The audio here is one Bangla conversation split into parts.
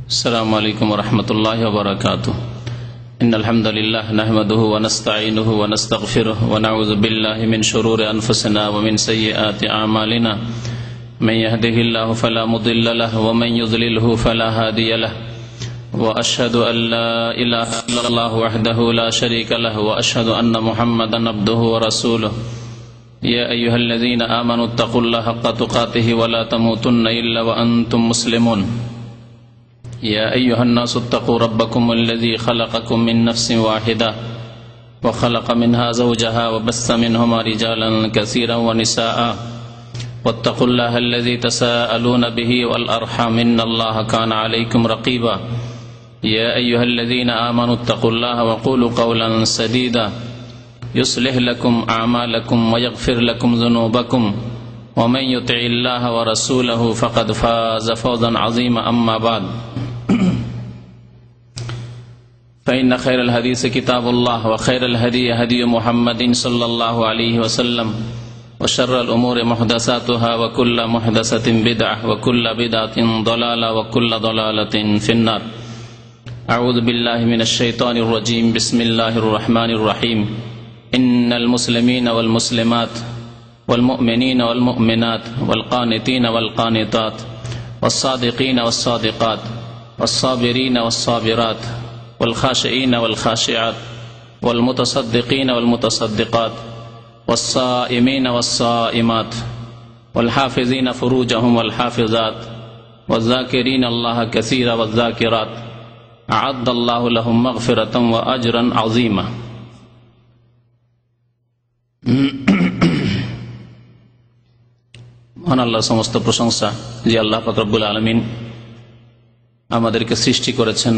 السلام عليكم ورحمة الله وبركاته. إن الحمد لله نحمده ونستعينه ونستغفره ونعوذ بالله من شرور أنفسنا ومن سيئات أعمالنا. من يهده الله فلا مضل له ومن يضلله فلا هادي له. وأشهد أن لا إله إلا الله وحده لا شريك له وأشهد أن محمدا عبده ورسوله. يا أيها الذين آمنوا اتقوا الله حق تقاته ولا تموتن إلا وأنتم مسلمون. يا أيها الناس اتقوا ربكم الذي خلقكم من نفس واحدة وخلق منها زوجها وبث منهما رجالا كثيرا ونساء واتقوا الله الذي تساءلون به والأرحام إن الله كان عليكم رقيبا. يا أيها الذين آمنوا اتقوا الله وقولوا قولا سديدا يصلح لكم أعمالكم ويغفر لكم ذنوبكم ومن يطع الله ورسوله فقد فاز فوزا عظيما. أما بعد فإن خير الحديث كتاب الله وخير الهدي هدي محمد صلى الله عليه وسلم وشر الأمور محدثاتها وكل محدثة بدعة وكل بدعة ضلالة وكل ضلالة في النار. أعوذ بالله من الشيطان الرجيم. بسم الله الرحمن الرحيم. إن المسلمين والمسلمات والمؤمنين والمؤمنات والقانتين والقانتات والصادقين والصادقات والصابرين والصابرات والخاشعين والخاشعات والمتصدقين والمتصدقات والصائمين والصائمات والحافظين فروجهم والحافظات والذاكرين الله كثيرا والذاكرات أعد الله لهم مغفرة وأجرا عظيما. মহান আল্লাহর সমস্ত প্রশংসা যে আল্লাহ পাক রব্বুল আলামিন আমাদেরকে সৃষ্টি করেছেন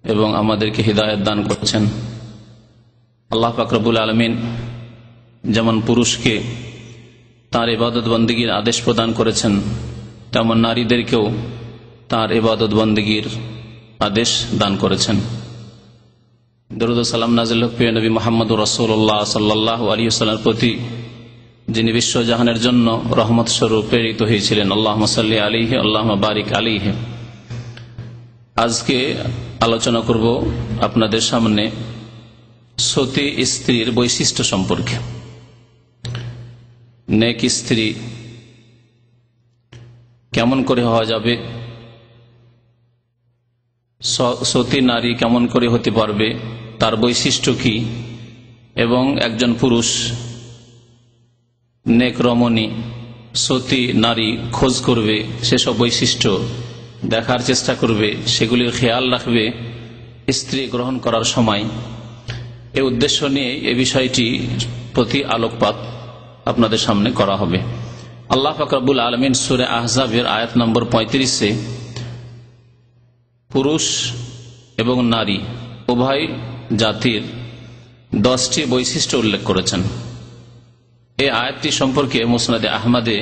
এবং আমাদেরকে হিদায়াত দান করেছেন। আল্লাহ পাক রব্বুল আলামিন যেমন পুরুষকে তার ইবাদত বন্দেগীর আদেশ প্রদান করেছেন, তেমন নারীদেরকেও তার ইবাদত বন্দেগীর আদেশ দান করেছেন। দরুদ ও সালাম নাযিল হোক প্রিয় নবী মুহাম্মদুর রাসূলুল্লাহ সাল্লাল্লাহু আলাইহি ওয়াসাল্লামের প্রতি, যিনি বিশ্বজাহানের জন্য রহমত স্বরূপ প্রেরিত হয়েছিলেন। আল্লাহুম্মা সাল্লি আলাইহি আল্লাহুম্মা বারিক আলাইহি। আজকে আলোচনা করব আপনাদের সামনে সতী স্ত্রীর বৈশিষ্ট্য সম্পর্কে। নেক স্ত্রী কেমন করে হওয়া যাবে, সতী নারী কেমন করে হতে পারবে, তার বৈশিষ্ট্য কি, এবং একজন পুরুষ নেক রমণী সতী নারী খোঁজ করবে, সেসব বৈশিষ্ট্য দেখার চেষ্টা করবে, সেগুলির খেয়াল রাখবে স্ত্রী গ্রহণ করার সময়। এই উদ্দেশ্য নিয়ে এই বিষয়টি প্রতি আলোকপাত আপনাদের সামনে করা হবে। আল্লাহ পাক রব্বুল আলামিন সূরা আহজাবের আয়াত নম্বর 35-এ পুরুষ এবং নারী উভয় জাতির 10টি বৈশিষ্ট্য উল্লেখ করেছেন। এই আয়াতটি সম্পর্কে মুসনাদে আহমদে,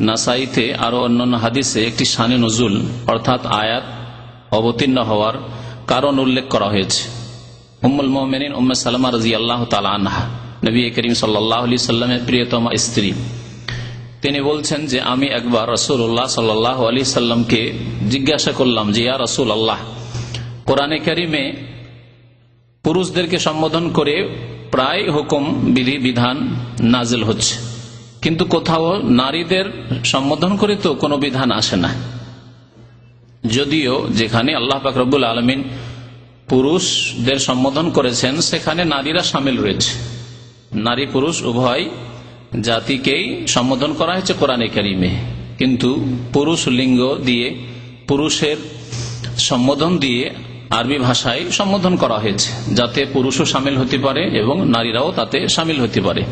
নাসাইতে আরো অন্যান্য হাদিসে একটি শানে নুজুল অর্থাৎ আয়াত অবতীর্ণ হওয়ার কারণ উল্লেখ করা হয়েছে। উম্মুল মুমিনিন উম্মে সালামা রাদিয়াল্লাহু তাআলা আনহা, নবী করিম সাল্লাল্লাহু আলাইহি সাল্লামের প্রিয়তমা স্ত্রী, তিনি বলছেন যে আমি একবার রাসূলুল্লাহ সাল্লাল্লাহু আলাইহি সাল্লামকে জিজ্ঞাসা করলাম যে ইয়া রাসূলুল্লাহ, কোরআনে কারিমে পুরুষদেরকে সম্বোধন করে প্রায় হুকুম বিধি বিধান নাজিল হচ্ছে, কিন্তু কোথাও নারীদের সম্বোধন করে তো কোনো বিধান আসে না। যদিও যেখানে আল্লাহ পাক রব্বুল আলামিন পুরুষদের সম্বোধন করেছেন সেখানে নারীরা শামিল রয়েছে, নারী পুরুষ উভয় জাতিকেই সম্বোধন করা হয়েছে কোরআনে কারিমে, কিন্তু পুরুষ লিঙ্গ দিয়ে, পুরুষের সম্বোধন দিয়ে আরবি ভাষায় সম্বোধন করা হয়েছে, যাতে পুরুষও শামিল হতে পারে এবং নারীরাও তাতে শামিল হতে পারে।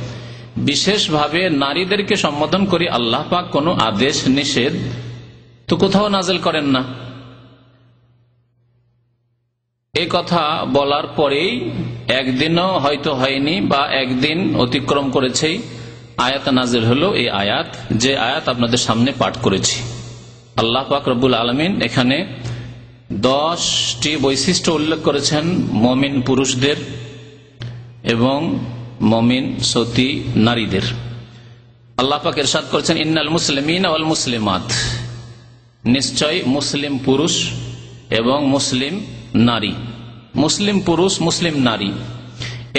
বিশেষভাবে নারীদেরকে সম্বোধন করে আল্লাহ পাক কোনো আদেশ নিষেধ তো কোথাও নাজিল করেন না। এই কথা বলার পরেই একদিনও হয়তো হয়নি বা একদিন অতিক্রম করেছেই আয়াত নাজিল হলো, এই আয়াত যে আয়াত আপনাদের সামনে পাঠ করেছি। আল্লাহ পাক রব্বুল আলামিন এখানে 10টি বৈশিষ্ট্য উল্লেখ করেছেন মুমিন পুরুষদের এবং মুমিন সতী নারীদের। আল্লাহ পাক ইরশাদ করেছেন ইন্নাল মুসলিমিনা ওয়াল মুসলিমাত, নিশ্চয় মুসলিম পুরুষ এবং মুসলিম নারী। মুসলিম পুরুষ, মুসলিম নারী,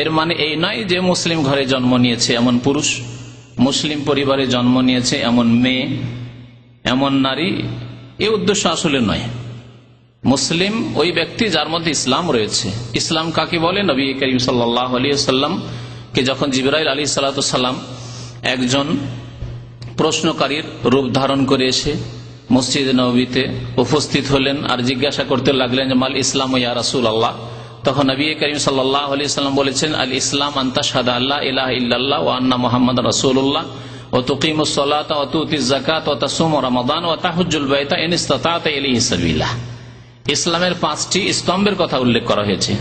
এর মানে এই নয় যে মুসলিম ঘরে জন্ম নিয়েছে এমন পুরুষ, মুসলিম পরিবারে জন্ম নিয়েছে এমন মেয়ে, এমন নারী, এই উদ্দেশ্য আসলে নয়। মুসলিম ওই ব্যক্তি যার মধ্যে ইসলাম রয়েছে। ইসলাম কাকে বলে? নবী করিম সাল্লাল্লাহু আলাইহি ওয়াসাল্লাম কে যখন জিবরাইল আলাইহিস সালাম একজন প্রশ্নকারীর রূপ ধারণ করে এসে মসজিদে নববীতে উপস্থিত হলেন আর জিজ্ঞাসা করতে লাগলেন যে মাল ইসলাম ইয়া রাসূলুল্লাহ, তখন নবী করিম সাল্লাল্লাহু আলাইহি ওয়াসাল্লাম বলেছেন, আল ইসলাম আন তাশহাদু আল্লা ইলাহা ইল্লাল্লাহ ওয়া আন্না মুহাম্মাদার রাসূলুল্লাহ ওয়া তুকিমুস সালাতা ওয়া তুতিজ যাকাতা ওয়া তাসুমু রমাদান ওয়া তাহুজ্জুল বাইতা ইন ইসতাতা'তা ইলাইহি সাবিলা। ইসলামের 5টি স্তম্ভের কথা উল্লেখ করা হয়েছে।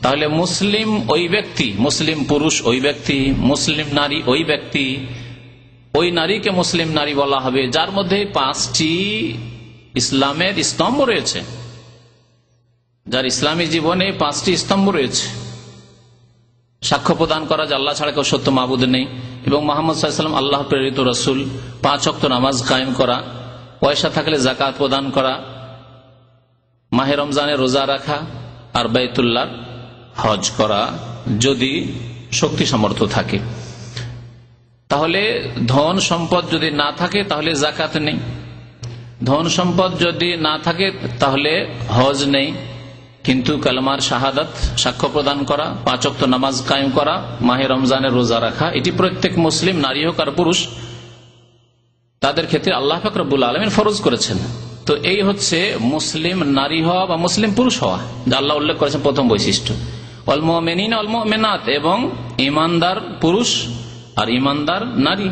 তাহলে মুসলিম ওই ব্যক্তি, মুসলিম পুরুষ ওই ব্যক্তি, মুসলিম নারী ওই ব্যক্তি, ওই নারীকে মুসলিম নারী বলা হবে যার মধ্যে 5টি ইসলামের স্তম্ভ রয়েছে, যার ইসলামী জীবনে 5টি স্তম্ভ রয়েছে। সাক্ষ্য প্রদান করা যে আল্লাহ ছাড়া কেউ সত্য মাবুদ নেই এবং মুহাম্মদ সাল্লাল্লাহু আলাইহি ওয়াসাল্লাম আল্লাহ প্রেরিত রাসূল, 5 ওয়াক্ত নামাজ কায়েম করা, পয়সা থাকলে যাকাত প্রদান করা, মাহে রমজানে রোজা রাখা, আর বাইতুল্লাহ হজ করা যদি শক্তি সামর্থ্য থাকে। তাহলে ধন সম্পদ যদি না থাকে তাহলে যাকাত নেই, ধন সম্পদ যদি না থাকে তাহলে হজ নেই, কিন্তু কালেমার শাহাদাত সাক্ষ্য প্রদান করা, 5 ওয়াক্ত নামাজ কায়েম করা, মাহে রমজানের রোজা রাখা, এটি প্রত্যেক মুসলিম নারী হোক আর পুরুষ তাদের ক্ষেত্রে আল্লাহ পাক রব্বুল আলামিন ফরজ করেছেন। তো এই হচ্ছে মুসলিম নারী হওয়া বা মুসলিম পুরুষ হওয়া, যা আল্লাহ উল্লেখ করেছেন প্রথম বৈশিষ্ট্য। ওয়াল মুমিনিনা ওয়াল মুমিনাত, এবং ঈমানদার পুরুষ আর ঈমানদার নারী।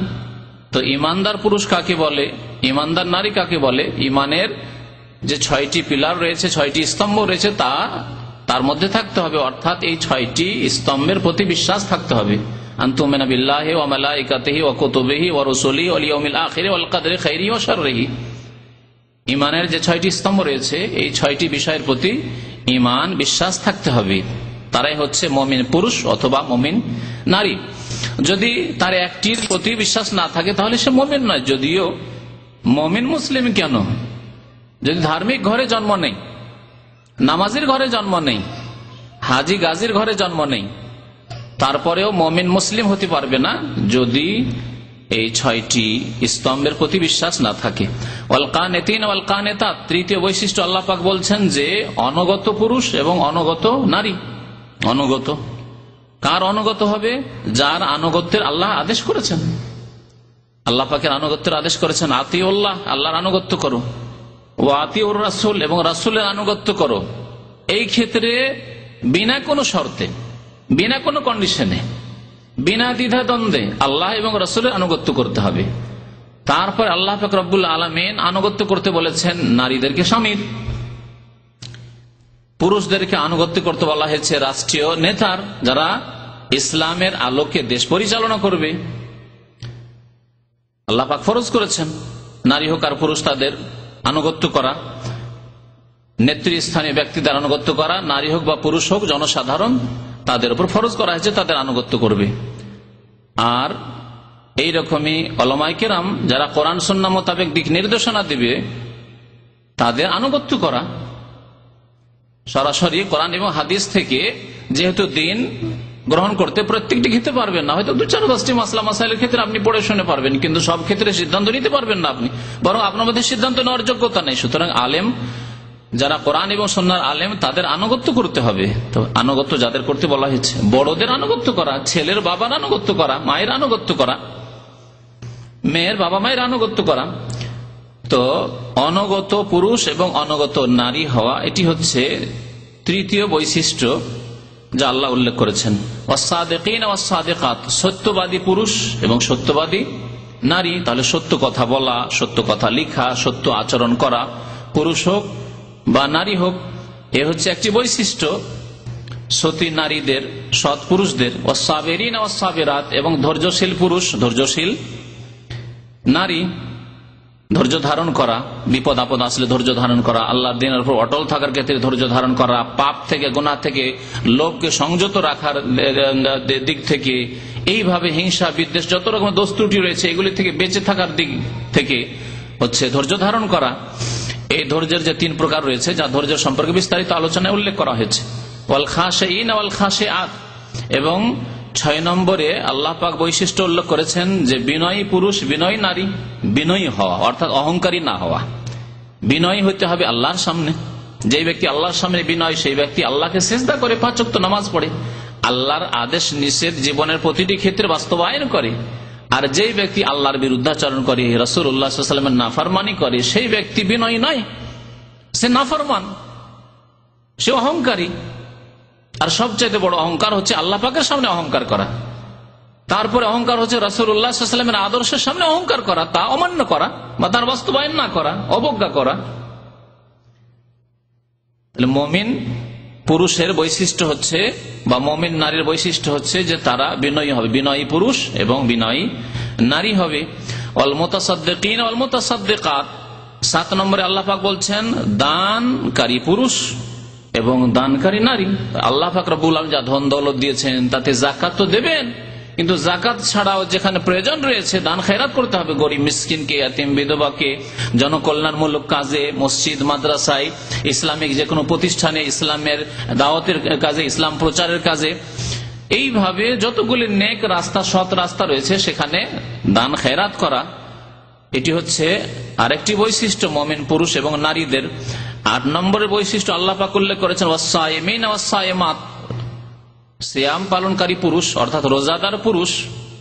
তো ঈমানদার পুরুষ কাকে বলে, ঈমানদার নারী কাকে বলে? ঈমানের যে 6টি পিলার রয়েছে, 6টি স্তম্ভ রয়েছে তার মধ্যে থাকতে হবে, অর্থাৎ এই 6টি স্তম্ভের প্রতি বিশ্বাস থাকতে হবে। আন তুমিনা বিল্লাহি ওয়া মালাইকাতিহি ওয়া কুতুবিহি ওয়া রুসুলিহি ওয়াল ইয়াউমিল আখির ওয়াল কদরি খাইরিহি ওয়া শাররিহি। ঈমানের যে 6টি স্তম্ভ রয়েছে এই 6টি বিষয়ের প্রতি ঈমান বিশ্বাস থাকতে হবে, তারাই হচ্ছে মুমিন পুরুষ অথবা মুমিন নারী। যদি তার একটির প্রতি বিশ্বাস না থাকে তাহলে সে মুমিন নয়। যদিও মুমিন মুসলিম কেন, যদি ধার্মিক ঘরে জন্ম নেই, নামাজের ঘরে জন্ম নেই, হাজি গাজীর ঘরে জন্ম নেই, তারপরেও মুমিন মুসলিম হতে পারবে না যদি এই 6টি স্তম্ভের প্রতি বিশ্বাস না থাকে। ওয়াল কানিতিন ওয়াল কানিতাত, তৃতীয় বৈশিষ্ট্য আল্লাহ পাক বলছেন যে অনগত পুরুষ এবং অনগত নারী। অনগত কার অনুগত হবে? যার আনুগত্যের আল্লাহ আদেশ করেছেন, আল্লাহ পাকের আনুগত্যের আদেশ করেছেন। আতিউল্লাহ, আল্লাহর আনুগত্য করো, ও আতিউর রাসূল, এবং রাসূলের আনুগত্য করো। এই ক্ষেত্রে বিনা কোনো শর্তে, বিনা কোনো কন্ডিশনে, বিনা দ্বিধা দ্বন্দ্বে আল্লাহ এবং রাসূলের আনুগত্য করতে হবে। তারপর আল্লাহ পাক রব্বুল আলামিন আনুগত্য করতে বলেছেন নারীদেরকে স্বামীর, পুরুষদেরকে আনুগত্য করতে বলা হয়েছে রাষ্ট্রীয় নেতার, যারা ইসলামের আলোকে দেশ পরিচালনা করবে। আল্লাহ পাক ফরজ করেছেন নারী হোক আর পুরুষ তাদের আনুগত্য করা, নেতৃস্থানীয় ব্যক্তিদের আনুগত্য করা, নারী হোক বা পুরুষ হোক জনসাধারণ তাদের উপর ফরজ করা হয়েছে তাদের আনুগত্য করবে। আর এইরকমই উলামায়ে কেরাম যারা কোরআন সুন্নাহ মোতাবেক দিক নির্দেশনা দিবে তাদের আনুগত্য করা। সরাসরি কোরআন এবং হাদিস থেকে যেহেতু দিন গ্রহণ করতে প্রত্যেকটি ক্ষেত্রে পারবেন না, হয়তো 2-4-5টি মাসলা মাসাইলের ক্ষেত্রে আপনি পড়ে শুনে পারবেন, কিন্তু সব ক্ষেত্রে সিদ্ধান্ত নিতে পারবেন না আপনি, বরং আপনার মধ্যে সিদ্ধান্ত নেওয়ার যোগ্যতা নেই। সুতরাং আলেম যারা কোরআন এবং সুন্নাহর আলেম তাদের আনুগত্য করতে হবে। তো আনুগত্য যাদের করতে বলা হয়েছে, বড়দের আনুগত্য করা, ছেলের বাবার আনুগত্য করা, মায়ের আনুগত্য করা, মেয়ের বাবা মায়ের আনুগত্য করা। তো অনগত পুরুষ এবং অনগত নারী হওয়া, এটি হচ্ছে তৃতীয় বৈশিষ্ট্য যা আল্লাহ উল্লেখ করেছেন। ওয়াস-সাদিকিন ওয়াস-সাদিকাত, সত্যবাদী পুরুষ এবং সত্যবাদী নারী। তাহলে সত্য কথা বলা, সত্য কথা লেখা, সত্য আচরণ করা, পুরুষ হোক বা নারী হোক, এ হচ্ছে একটি বৈশিষ্ট্য সতী নারীদের, সৎ পুরুষদের। ওয়াস-সাবিরিন ওয়াস-সাবিরাত, এবং ধৈর্যশীল পুরুষ, ধৈর্যশীল নারী, ধৈর্য ধারণ করা, বিপদ আপদ আসলে ধৈর্য ধারণ করা, আল্লাহর দ্বীনের উপর অটল থাকার ক্ষেত্রে ধৈর্য ধারণ করা, পাপ থেকে গুনাহ থেকে লোভকে সংযত রাখার দিক থেকে, এইভাবে হিংসা বিদ্বেষ যত রকম দোষ ত্রুটি রয়েছে এগুলি থেকে বেঁচে থাকার দিক থেকে হচ্ছে ধৈর্য ধারণ করা। এই ধৈর্যের যে 3 প্রকার রয়েছে, যা ধৈর্য সম্পর্কে বিস্তারিত আলোচনায় উল্লেখ করা হয়েছে, ওয়াল খাশিঈন ওয়াল খাশিআত, এবং 6 নম্বরে আল্লাহ পাক বৈশিষ্ট্য উল্লেখ করেছেন যে বিনয়ী পুরুষ, বিনয়ী নারী, বিনয়ী হওয়া অর্থাৎ অহংকারী না হওয়া। বিনয়ী হতে হবে আল্লাহর সামনে। যে ব্যক্তি আল্লাহর সামনে বিনয়, সেই ব্যক্তি আল্লাহকে সিজদা করে 5 ওয়াক্ত নামাজ পড়ে, আল্লাহর আদেশ নিষেধ জীবনের প্রতিটি ক্ষেত্রে বাস্তবায়ন করে। আর যেই ব্যক্তি আল্লাহর বিরুদ্ধাচরণ করে, রাসূলুল্লাহ সাল্লাল্লাহু আলাইহি ওয়াসাল্লামের নাফরমানি করে, সেই ব্যক্তি বিনয়ী নয়, সে নাফরমান, সে অহংকারী। আর সবচাইতে বড় অহংকার হচ্ছে আল্লাহ পাকের সামনে অহংকার করা। তারপরে অহংকার হচ্ছে রাসূলুল্লাহ সাল্লাল্লাহু আলাইহি ওয়াসাল্লামের আদর্শের সামনে অহংকার করা, তা অমান্য করা বা তার বাস্তবায়ন না করা, অবজ্ঞা করা। মুমিন পুরুষের বৈশিষ্ট্য হচ্ছে, বা মুমিন নারীর বৈশিষ্ট্য হচ্ছে যে তারা বিনয়ী হবে, বিনয়ী পুরুষ এবং বিনয়ী নারী হবে। ওয়াল মুতাসাদ্দিকিন ওয়াল মুতাসাদ্দিকাত, 7 নম্বরে আল্লাহ পাক বলছেন দানকারী পুরুষ এবং দানকারী নারী। আল্লাহ পাক রব্বুল আলামিন যা ধন দৌলত দিয়েছেন তাতে যাকাত তো দেবেন, কিন্তু যাকাত ছাড়াও যেখানে প্রয়োজন রয়েছে দান খেরাত করতে হবে। গরিব মিসকিনকে, ইয়াতিম বিধবাকে, জনকল্যাণমূলক কাজে, মসজিদ মাদ্রাসায়, ইসলামিক যে কোনো প্রতিষ্ঠানে, ইসলামের দাওয়াতের কাজে, ইসলাম প্রচারের কাজে, এইভাবে যতগুলি নেক রাস্তা, সৎ রাস্তা রয়েছে সেখানে দান খেরাত করা, এটি হচ্ছে আরেকটি বৈশিষ্ট্য মুমিন পুরুষ এবং নারীদের। 8 নম্বরের বৈশিষ্ট্য আল্লাহ পাক উল্লেখ করেছেন ওয়াস-সায়িমিন ওয়াস-সায়িমাত, সিয়াম পালনকারী পুরুষ অর্থাৎ রোজাদার পুরুষ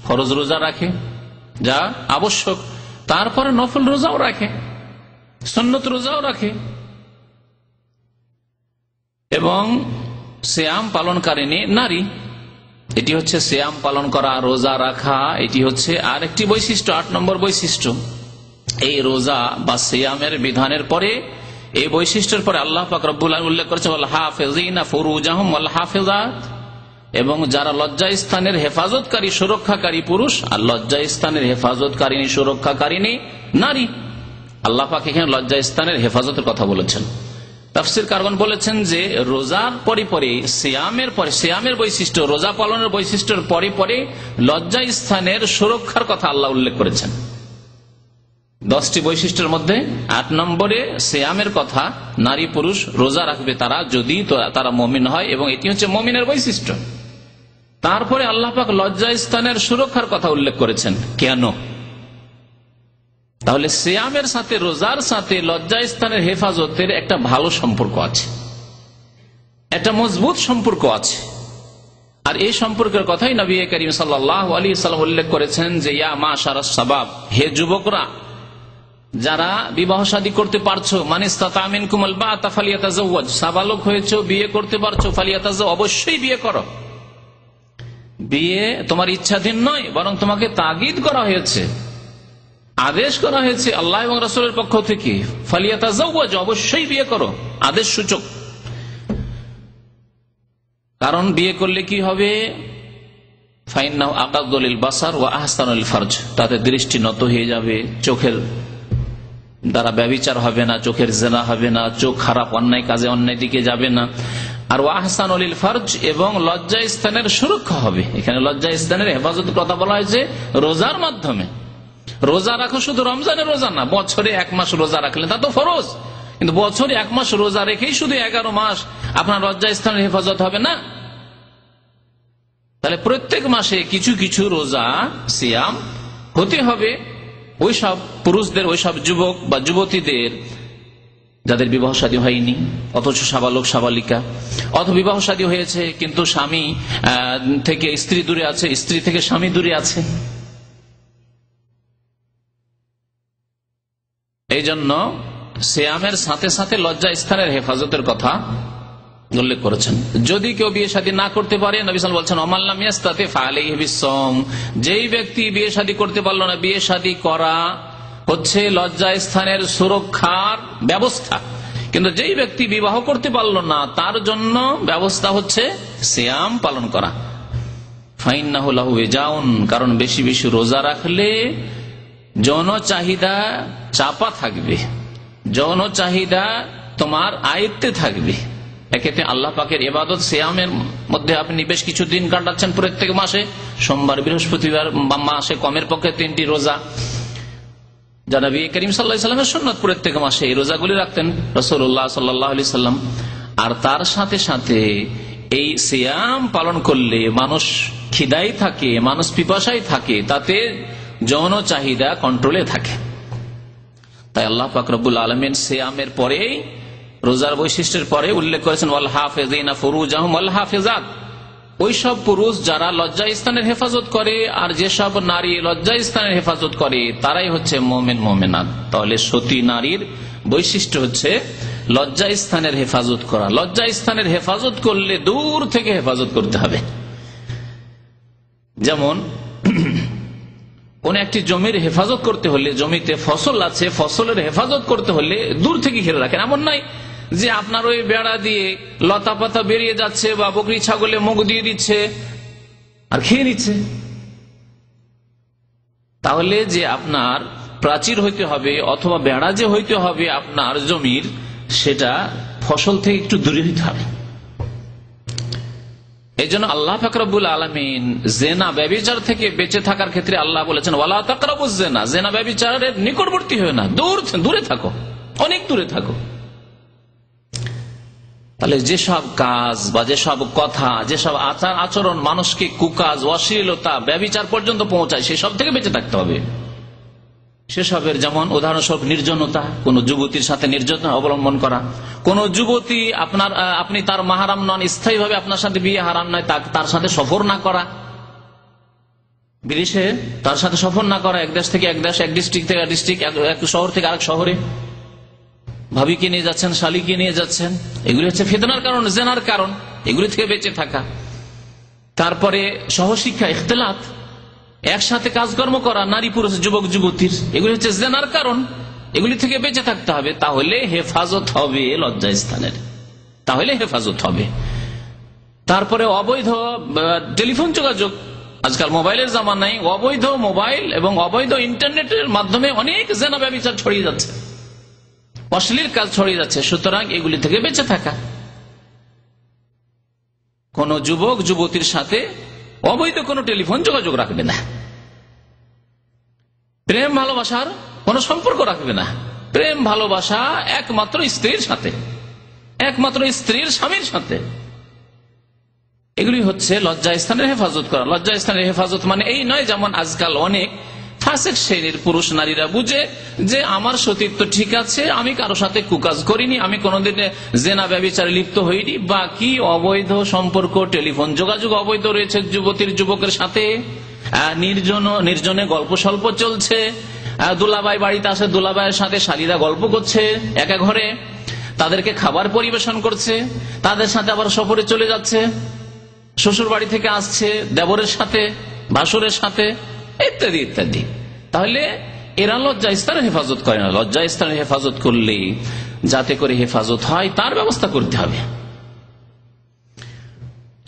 ফরজ রোজা রাখে যা আবশ্যক, তারপরে নফল রোজাও রাখে, সুন্নত রোজাও রাখে, এবং সিয়াম পালনকারিনী নারী। এটি হচ্ছে সিয়াম পালন করা, রোজা রাখা, এটি হচ্ছে আরেকটি বৈশিষ্ট্য, 8 নম্বর বৈশিষ্ট্য। এই রোজা বা সিয়ামের বিধানের পরে, এই বৈশিষ্ট্যের পরে আল্লাহ পাক রব্বুল আলামিন উল্লেখ করেছে ওয়াল হাফিজিনা ফুরুজাহুম ওয়াল হাফিজাত, এবং যারা লজ্জাস্থানের হেফাজতকারী, সুরক্ষাকারী পুরুষ আর লজ্জাস্থানের হেফাজতকারিনী, সুরক্ষাকারিনী নারী। আল্লাহ পাক এখানে লজ্জাস্থানের হেফাজতের কথা বলেছেন। তাফসীর কারগণ বলেছেন যে রোজার পরে পরে, সিয়ামের পরে, সিয়ামের বৈশিষ্ট্য, রোজা পালনের বৈশিষ্ট্যের পরে পরে লজ্জাস্থানের সুরক্ষার কথা আল্লাহ উল্লেখ করেছেন। 10টি বৈশিষ্ট্যের মধ্যে 8 নম্বরে সিয়ামের কথা, নারী পুরুষ রোজা রাখবে তারা, যদি তারা মুমিন হয়, এবং এটি হচ্ছে মুমিনের বৈশিষ্ট্য। তারপরে আল্লাহ পাক লজ্জাস্থানের সুরক্ষার কথা উল্লেখ করেছেন। কেন? তাহলে সিয়ামের সাথে, রোজার সাথে লজ্জাস্থানের হেফাজতের একটা ভালো সম্পর্ক আছে, একটা মজবুত সম্পর্ক আছে। আর এই সম্পর্কের কথাই নবী করিম সাল্লাল্লাহু আলাইহি ওয়াসাল্লাম উল্লেখ করেছেন যে ইয়া মাশারাস শাবাব, হে যুবকরা, যারা বিবাহ শাদী করতে পারছো, মান ইসতাতা মিনকুমুল বাআতা ফালিয়াতাজাওয়াজ, সাবালক হয়েছো, বিয়ে করতে পারছো, ফালিয়াতাজাওয়াজ, অবশ্যই বিয়ে করো। বিয়ে তোমার ইচ্ছাধীন নয়, বরং তোমাকে তাগিদ করা হয়েছে, আদেশ করা হয়েছে আল্লাহ এবং রাসূলের পক্ষ থেকে, ফালিয়াতাজাওয়াজ, অবশ্যই বিয়ে করো, আদেশ সূচক। কারণ বিয়ে করলে কি হবে? ফাইন্নাহু আকাদ্দু লিল বাসার ওয়া আহসানু লিল ফারজ, তাতে দৃষ্টি নত হয়ে যাবে, চোখের দ্বারা ব্যভিচার হবে না, চোখের জিনা হবে না, চোখ খারাপ অন্যায় কাজে, অন্যায় দিকে যাবে না। আর ওয়া আহসানু লিল ফারজ, এবং লজ্জাস্থানের সুরক্ষা হবে। এখানে লজ্জাস্থানের হেফাজতের কথা বলা হয়েছে রোজার মাধ্যমে। রোজা রাখো, শুধু রমজানের রোজা না, বছরে 1 মাস রোজা রাখলে তা তো ফরজ, কিন্তু বছরে 1 মাস রোজা রেখেই শুধু 11 মাস আপনার লজ্জাস্থানের হেফাজত হবে না। তাহলে প্রত্যেক মাসে কিছু কিছু রোজা, সিয়াম হতে হবে ওইসব পুরুষদের, ওইসব যুবক বা যুবতীদের যাদের বিবাহ শাদী হয়নি, অথচ সাবালক সাবালিকা, অথবা বিবাহ শাদী হয়েছে কিন্তু স্বামী থেকে স্ত্রী দূরে আছে, স্ত্রী থেকে স্বামী দূরে আছে। এই জন্য সিয়ামের সাথে সাথে লজ্জা স্থানের হেফাজতের কথা উল্লেখ করেছেন। যদি কেউ বিয়ে শাদী না করতে পারে, নবী সাল্লাল্লাহু আলাইহি ওয়াসাল্লাম বলছেন ওমাল্লাম ইয়াস্তাতি ফাআলাইহি বিসসাওম, যেই ব্যক্তি বিয়ে শাদী করতে পারল না, বিয়ে শাদী করা হচ্ছে লজ্জা স্থানের সুরক্ষার ব্যবস্থা, কিন্তু যেই ব্যক্তি বিবাহ করতে পারল না তার জন্য ব্যবস্থা হচ্ছে সিয়াম পালন করা। ফাইন্নাহু লাহু ওয়াজাউন, কারণ বেশি বেশি রোজা রাখলে যৌন চাহিদা চাপা থাকবে, যৌন চাহিদা তোমার আয়ত্তে থাকবে। এক্ষেত্রে আল্লাহ পাকের ইবাদত, সিয়ামের মধ্যে আপনি বেশ কিছু দিন কাটাচ্ছেন প্রত্যেক মাসে, সোমবার, বৃহস্পতিবার, মাসে কমের পক্ষে 3টি রোজা, যা নবী করিম সাল্লাল্লাহু আলাইহি ওয়াসাল্লামের সুন্নাত, প্রত্যেক মাসে এই রোজাগুলি রাখতেন রাসূলুল্লাহ সাল্লাল্লাহু আলাইহি ওয়াসাল্লাম। আর তার সাথে সাথে এই সিয়াম পালন করলে মানুষ খিদায় থাকে, মানুষ পিপাসায় থাকে, তাতে যৌন চাহিদা কন্ট্রোলে থাকে। তাই আল্লাহ পাক রব্বুল আলামিন সিয়ামের পরে, রোজার বৈশিষ্ট্যের পরে উল্লেখ করেছেন ওয়াল হাফিজিনা ফুরুজাহুম ওয়াল হাফিজাত, ওই সব পুরুষ যারা লজ্জা স্থানের হেফাজত করে আর যেসব নারী লজ্জা স্থানের হেফাজত করে তারাই হচ্ছে মুমিন মুমিনাত। তাহলে সতী নারীর বৈশিষ্ট্য হচ্ছে লজ্জা স্থানের হেফাজত করা। লজ্জা স্থানের হেফাজত করলে দূর থেকে হেফাজত করতে হবে। যেমন কোন একটি জমির হেফাজত করতে হলে, জমিতে ফসল আছে, ফসলের হেফাজত করতে হলে দূর থেকে ঘিরে রাখেন। এমন নয় যে আপনার ওই বেড়া দিয়ে লতা পাতা বেরিয়ে যাচ্ছে বা বকরি ছাগলে মুখ দিয়ে দিচ্ছে আর খেয়ে নিচ্ছে। তাহলে যে আপনার প্রাচীর হইতে হবে অথবা বেড়া যে হইতে হবে আপনার জমির, সেটা ফসল থেকে একটু দূরে হইতে হবে। এই জন্য আল্লাহ পাক রব্বুল আলামিন জেনা ব্যভিচার থেকে বেঁচে থাকার ক্ষেত্রে আল্লাহ বলেছেন ওয়ালা তাকরাবুজ জেনা, জেনা ব্যভিচারের নিকটবর্তী হয়ে না, দূরে থাকো, অনেক দূরে থাকো। তাহলে যেসব কাজ বা যেসব কথা, যেসব আচার আচরণ মানুষকে কুকাজ, অশ্লীলতা, ব্যভিচার পর্যন্ত পৌঁছায়, সেসব থেকে বেঁচে থাকতে হবে। সেসবের যেমন উদাহরণস্বরূপ নির্জনতা, কোন যুবতীর সাথে নির্জনতা অবলম্বন করা। কোন যুবতী আপনি তার মাহারাম নন, স্থায়ীভাবে আপনার সাথে বিয়ে হারাম নয়, তার সাথে সফর না করা, বিদেশে তার সাথে সফর না করা, এক দেশ থেকে এক দেশ, এক ডিস্ট্রিক্ট থেকে এক ডিস্ট্রিক্ট, এক শহর থেকে আরেক শহরে ভাবিকে নিয়ে যাচ্ছেন, শালিকে নিয়ে যাচ্ছেন, এগুলি হচ্ছে ফিতনার কারণ, জেনার কারণ। এগুলি থেকে বেঁচে থাকা। তারপরে সহশিক্ষা, ইখতিলাত, একসাথে কাজকর্ম করা নারী পুরুষ যুবক যুবতীর, এগুলি হচ্ছে জেনার কারণ। এগুলি থেকে বেঁচে থাকতে হবে। তাহলে হেফাজত হবে লজ্জা স্থানের, তাহলে হেফাজত হবে। তারপরে অবৈধ টেলিফোন যোগাযোগ, আজকাল মোবাইলের জামানায় অবৈধ মোবাইল এবং অবৈধ ইন্টারনেটের মাধ্যমে অনেক জেনা ব্যভিচার ছড়িয়ে যাচ্ছে, অশ্লীল কাজ ছড়িয়ে যাচ্ছে। সুতরাং এগুলি থেকে বেঁচে থাকা। কোন যুবক যুবতীর সাথে অবৈধ কোন টেলিফোন যোগাযোগ রাখবে না, প্রেম ভালোবাসার কোন সম্পর্ক রাখবে না। প্রেম ভালোবাসা একমাত্র স্ত্রীর সাথে, একমাত্র স্ত্রীর স্বামীর সাথে। এগুলি হচ্ছে লজ্জা স্থানের হেফাজত করা। লজ্জা স্থানের হেফাজত মানে এই নয় যেমন আজকাল অনেক ফাসিক শ্রেণীর পুরুষ নারীরা বুঝে যে আমার সতীত্ব ঠিক আছে, আমি কারো সাথে কুকাজ করিনি, আমি কোনোদিন জেনা ব্যভিচারে লিপ্ত হইনি, বাকি অবৈধ সম্পর্ক, টেলিফোন যোগাযোগ অবৈধ রয়েছে যুবতীর যুবকের সাথে, নির্জনে গল্প স্বল্প চলছে, দুলাভাই বাড়িতে আসে, দুলাভাইয়ের সাথে শালীরা গল্প করছে একা ঘরে, তাদেরকে খাবার পরিবেশন করছে, তাদের সাথে আবার সফরে চলে যাচ্ছে, শ্বশুর বাড়ি থেকে আসছে দেবরের সাথে, ভাসুরের সাথে, ইত্যাদি ইত্যাদি। তাহলে এরা লজ্জা স্থানের হেফাজত করে না। লজ্জা স্থানের হেফাজত করলে যাতে করে হেফাজত হয় তার ব্যবস্থা করতে হবে।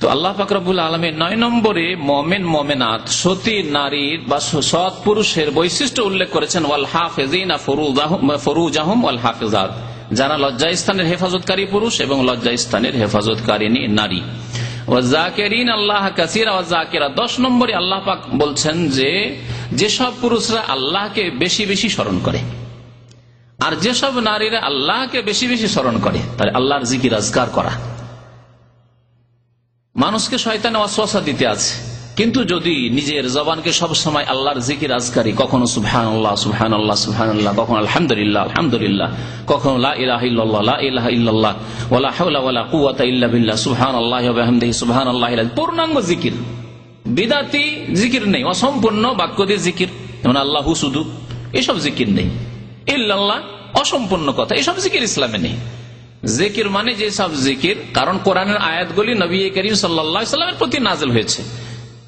তো আল্লাহ পাক রব্বুল আলামিন 9 নম্বরে মুমিন মুমিনাত, সতী নারীর বা সৎ পুরুষের বৈশিষ্ট্য উল্লেখ করেছেন ওয়াল হাফিজিনা ফুরুজাহুম ওয়াল হাফিজাত, যারা লজ্জা স্থানের হেফাজতকারী পুরুষ এবং লজ্জা স্থানের হেফাজতকারিনী নারী। আল্লাহ কাসীরা ওয়া যাকিরা, 10 নম্বরে আল্লাহ পাক বলছেন যে যেসব পুরুষরা আল্লাহকে বেশি বেশি স্মরণ করে আর যেসব নারীরা আল্লাহকে বেশি বেশি স্মরণ করে, তাহলে আল্লাহর জিকির আজকার করা। মানুষকে শয়তানে ওয়াসওয়াসা দিতে আছে, কিন্তু যদি নিজের জবানকে সব সময় আল্লাহর জিকির আজকারি, কখনো সুবহানাল্লাহ সুবহানাল্লাহ সুবহানাল্লাহ, কখনো আলহামদুলিল্লাহ আলহামদুলিল্লাহ, কখনো লা ইলাহা ইল্লাল্লাহ লা ইলাহা ইল্লাল্লাহ ওয়ালা হাওলা ওয়ালা কুওয়াতা ইল্লা বিল্লাহ সুবহানাল্লাহি ওয়া বিহামদিহি সুবহানাল্লাহিল আযীম, পূর্ণাঙ্গ জিকির, বিদাতি জিকির নেই, অসম্পূর্ণ বাক্য দিয়ে জিকির, যেমন আল্লাহু শুধু, এসব জিকির নেই। ইল্লাল্লাহ অসম্পূর্ণ কথা, এসব জিকির ইসলামে নেই। জিকির মানে যে সব জিকির, কারণ কোরআনের আয়াতগুলি নবী করিম সাল্লাল্লাহু আলাইহি ওয়াসাল্লামের প্রতি নাযিল হয়েছে,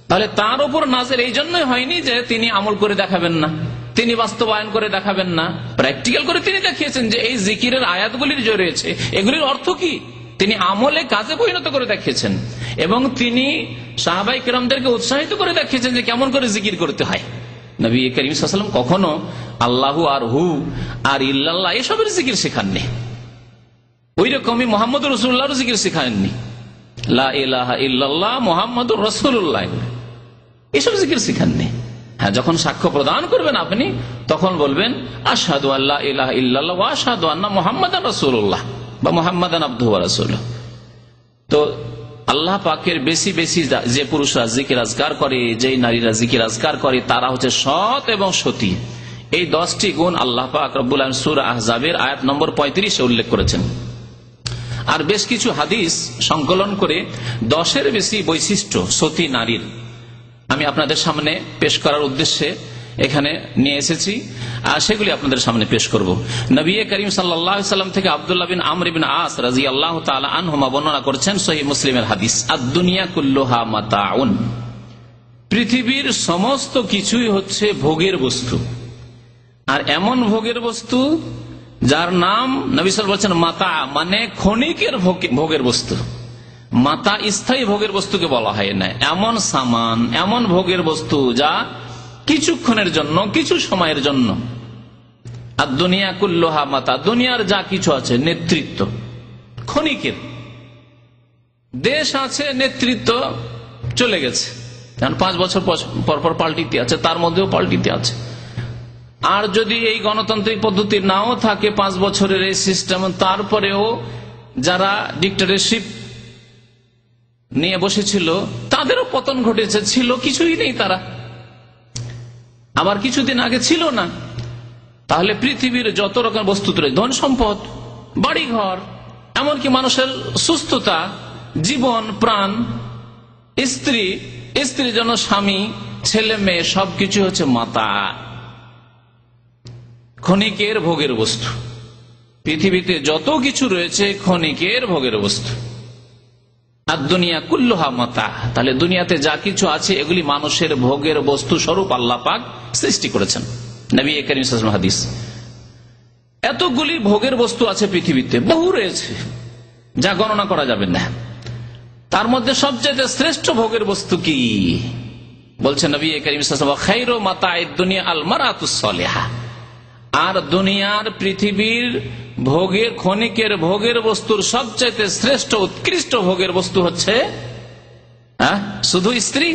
তাহলে তার উপর নাযিল এই জন্যই হয়নি যে তিনি আমল করে দেখাবেন না, তিনি বাস্তবায়ন করে দেখাবেন না, প্র্যাকটিক্যাল করে তিনি দেখিয়েছেন যে এই জিকিরের আয়াতগুলির যে রয়েছে এগুলির অর্থ কি, তিনি আমলে কাজে পরিণত করে দেখিয়েছেন এবং তিনি সাহাবাই কেরামদেরকে উৎসাহিত করে দেখিয়েছেন যে কেমন করে জিকির করতে হয়। নবী করিম সাল্লাল্লাহু আলাইহি ওয়াসাল্লাম কখনো আল্লাহু আর হু আর ইল্লাল্লাহ এসবের জিকির শেখাননি, ওই রকমই মুহাম্মদুর রাসূলুল্লাহর জিকির শেখাননি, লা ইলাহা ইল্লাল্লাহ মুহাম্মাদুর রাসূলুল্লাহ এসব জিকির শেখাননি। হ্যাঁ, যখন সাক্ষ্য প্রদান করবেন আপনি তখন বলবেন আশহাদু আল্লা ইলাহা ইল্লাল্লাহ ওয়া আশহাদু আন্না মুহাম্মাদান রাসূলুল্লাহ বা মুহাম্মাদান আবদুহু ওয়া রাসূলুহু। তো আল্লাহ পাকের বেশি বেশি যে পুরুষরা জিকির আজকার করে, যে নারীরা জিকির আজকার করে, তারা হচ্ছে সৎ এবং সতী। এই 10টি গুণ আল্লাহ পাক রব্বুল আলামিন সূরা আহজাবের আয়াত নম্বর 35-এ উল্লেখ করেছেন। আর বেশ কিছু হাদিস সংকলন করে 10-এর বেশি বৈশিষ্ট্য সতী নারীর আমি আপনাদের সামনে পেশ করার উদ্দেশ্যে এখানে নিয়ে এসেছি, আর সেগুলি আপনাদের সামনে পেশ করব। নবী করিম সাল্লাল্লাহু আলাইহি ওয়াসাল্লাম থেকে আব্দুল্লাহ বিন আমর ইবনে আস রাদিয়াল্লাহু তাআলা আনহুমা বর্ণনা করেছেন সহিহ মুসলিমের হাদিস, আদ-দুনিয়া কুল্লুহা মাতাউন, পৃথিবীর সমস্ত কিছুই হচ্ছে ভোগের বস্তু। আর এমন ভোগের বস্তু যার নাম নবী সাল্লাল্লাহু আলাইহি ওয়াসাল্লাম মাতা, মানে ক্ষণিকের ভোগের বস্তু। মাতা স্থায়ী ভোগের বস্তুকে বলা হয় না, এমন সামান, এমন ভোগের বস্তু যা কিছুক্ষণের জন্য, কিছু সময়ের জন্য। আর দুনিয়া কুল্লুহা মাতা, দুনিয়ার যা কিছু আছে নেতৃত্ব ক্ষণিকের, দেশ আছে নেতৃত্ব চলে গেছে, কারণ 5 বছর পর পর পাল্টিতে আছে, তার মধ্যেও পাল্টিতে আছে। আর যদি এই গণতান্ত্রিক পদ্ধতি নাও থাকে 5 বছরের এই সিস্টেম, তারপরেও যারা ডিক্টেটরশিপ নিয়ে বসেছিল তাদেরও পতন ঘটেছে, ছিল কিছুই নেই তারা, আবার কিছুদিন আগে ছিল না। তাহলে পৃথিবীর যত রকম বস্তু রয়েছে, ধন সম্পদ, বাড়িঘর, এমনকি মানুষের সুস্থতা, জীবন, প্রাণ, স্ত্রীর জন্য স্বামী, ছেলে মেয়ে, সবকিছু হচ্ছে মাতা, ক্ষণিকের ভোগের বস্তু। পৃথিবীতে যত কিছু রয়েছে ক্ষণিকের ভোগের বস্তু। আর দুনিয়া কুল্লুহা মাতা, তাহলে দুনিয়াতে যা কিছু আছে এগুলি মানুষের ভোগের বস্তু স্বরূপ আল্লাহ পাক সৃষ্টি করেছেন। নবী করিম সাল্লাল্লাহু আলাইহি ওয়াসাল্লাম হাদিস। এতগুলি ভোগের বস্তু আছে পৃথিবীতে, বহু রয়েছে যা গণনা করা যাবে না। তার মধ্যে সবচেয়ে শ্রেষ্ঠ ভোগের বস্তু কি বলছেন নবী করিম সাল্লাল্লাহু আলাইহি ওয়াসাল্লাম, খায়রু মাতা'আদ দুনিয়া আল মারআতুস সালিহা। আর দুনিয়ার পৃথিবীর ভোগের ক্ষণিকের ভোগের বস্তুর সবচেয়ে শ্রেষ্ঠ উৎকৃষ্ট ভোগের বস্তু হচ্ছে শুধু স্ত্রী।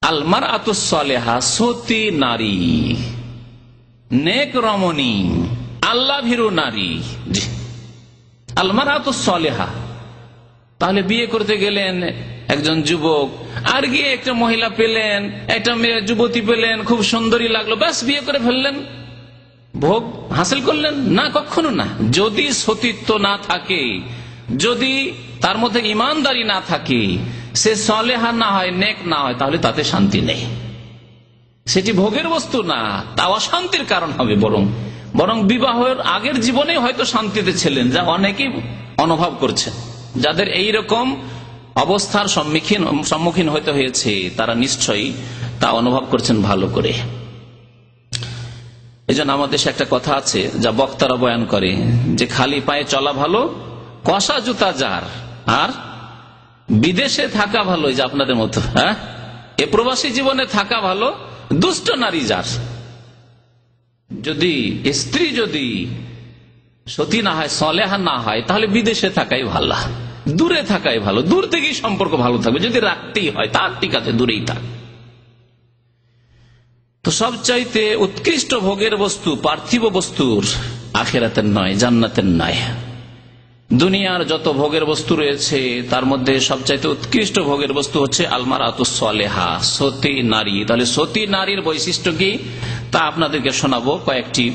আল মারআতুস সালিহা, সতী নারী, নেক রমণী, আল্লাহ ভীরু নারী। জি, আল মারআতুস সালিহা। তাহলে বিয়ে করতে গেলেন একজন যুবক, আর গিয়ে একটা মহিলা পেলেন, একটা মেয়ে যুবতী পেলেন, খুব সুন্দরী লাগলো, ব্যাস বিয়ে করে ফেললেন, ভোগ হাসিল করলেন? না, কখনো না। যদি সতীত্ব না থাকে, যদি তার মধ্যে ইমানদারি না থাকে, সে সালেহা না হয়, নেক না হয়, তাহলে তাতে শান্তি নেই। সেটি ভোগের বস্তু না, তা অশান্তির কারণ হবে। বরং বিবাহের আগের জীবনে হয়তো শান্তিতে ছিলেন, যা অনেকেই অনুভব করছে। যাদের এইরকম অবস্থার সম্মুখীন হতে হয়েছে তারা নিশ্চয়ই তা অনুভব করছেন ভালো করে। এই জন্য আমাদের দেশে একটা কথা আছে যা বক্তারা বয়ান করে, যে খালি পায়ে চলা ভালো, কষা জুতা যার, আর বিদেশে থাকা ভালো, যে আপনাদের মতো এ প্রবাসী জীবনে থাকা ভালো, দুষ্ট নারী যার। যদি স্ত্রী যদি সতী না হয়, সালেহা না হয়, তাহলে বিদেশে থাকাই ভালো, দূরে থাকাই ভালো। দূর থেকেই সম্পর্ক ভালো থাকবে, যদি রাখতেই হয় তার ঠিক আছে, দূরেই থাক। তো সবচাইতে উৎকৃষ্ট ভোগের বস্তু পার্থিব বস্তুর, আখিরাতের নয়, জান্নাতের নয়। দুনিয়ার যত ভোগের বস্তু রয়েছে তার মধ্যে সবচাইতে উৎকৃষ্ট ভোগের বস্তু হচ্ছে আল মারআতুস সালিহা, সতী নারী। তাহলে সতী নারীর বৈশিষ্ট্য কি তা আপনাদেরকে শোনাবো, কয়েকটি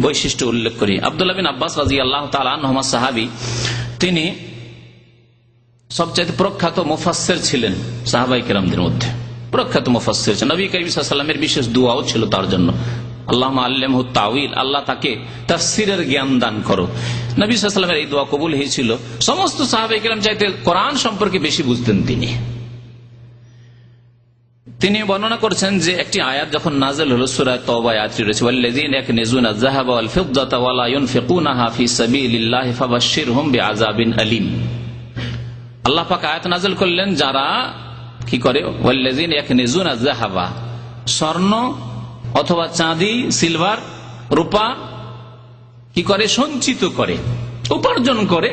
বৈশিষ্ট্য উল্লেখ করি। আব্দুল্লাহ বিন আব্বাস রাদিয়াল্লাহু তাআলা আনহুমা সাহাবী, তিনি সবচাইতে প্রখ্যাত মুফাসসির ছিলেন সাহাবায়ে কেরামদের মধ্যে, প্রখ্যাত মুফাসসির। নবী করিম সাল্লাল্লাহু আলাইহি ওয়াসাল্লামের বিশেষ দুআও ছিল তার জন্য, আল্লাহুম্মা আল্লিমহু তাউইল, আল্লাহ তাকে তাফসীরের জ্ঞান দান করো। নবী সাল্লাল্লাহু আলাইহি ওয়াসাল্লামের এই দোয়া কবুল হয়েছিল। সমস্ত সাহাবায়ে কেরাম চাইতে কোরআন সম্পর্কে বেশি বুঝতেন তিনি বর্ণনা করছেন যে একটি আয়াত যখন নাযিল হলো, সূরা তাওবা আয়াতটি রয়েছে, ওয়াল্লাযীনা ইয়াকনিজুনা আয-যাহাবা ওয়াল ফিদ্দাতা ওয়া লা ইউনফিকুনাহা ফি সাবিলিল্লাহি ফাবাশশিরহুম বিআযাবিন আলীম। আল্লাহ পাক আয়াত নাযিল করলেন, যারা কি করে, ওয়াল্লাযীনা ইয়াকনিজুনা আয-যাহাবা, স্বর্ণ অথবা চাঁদি, সিলভার, রূপা কি করে, সঞ্চিত করে, উপার্জন করে,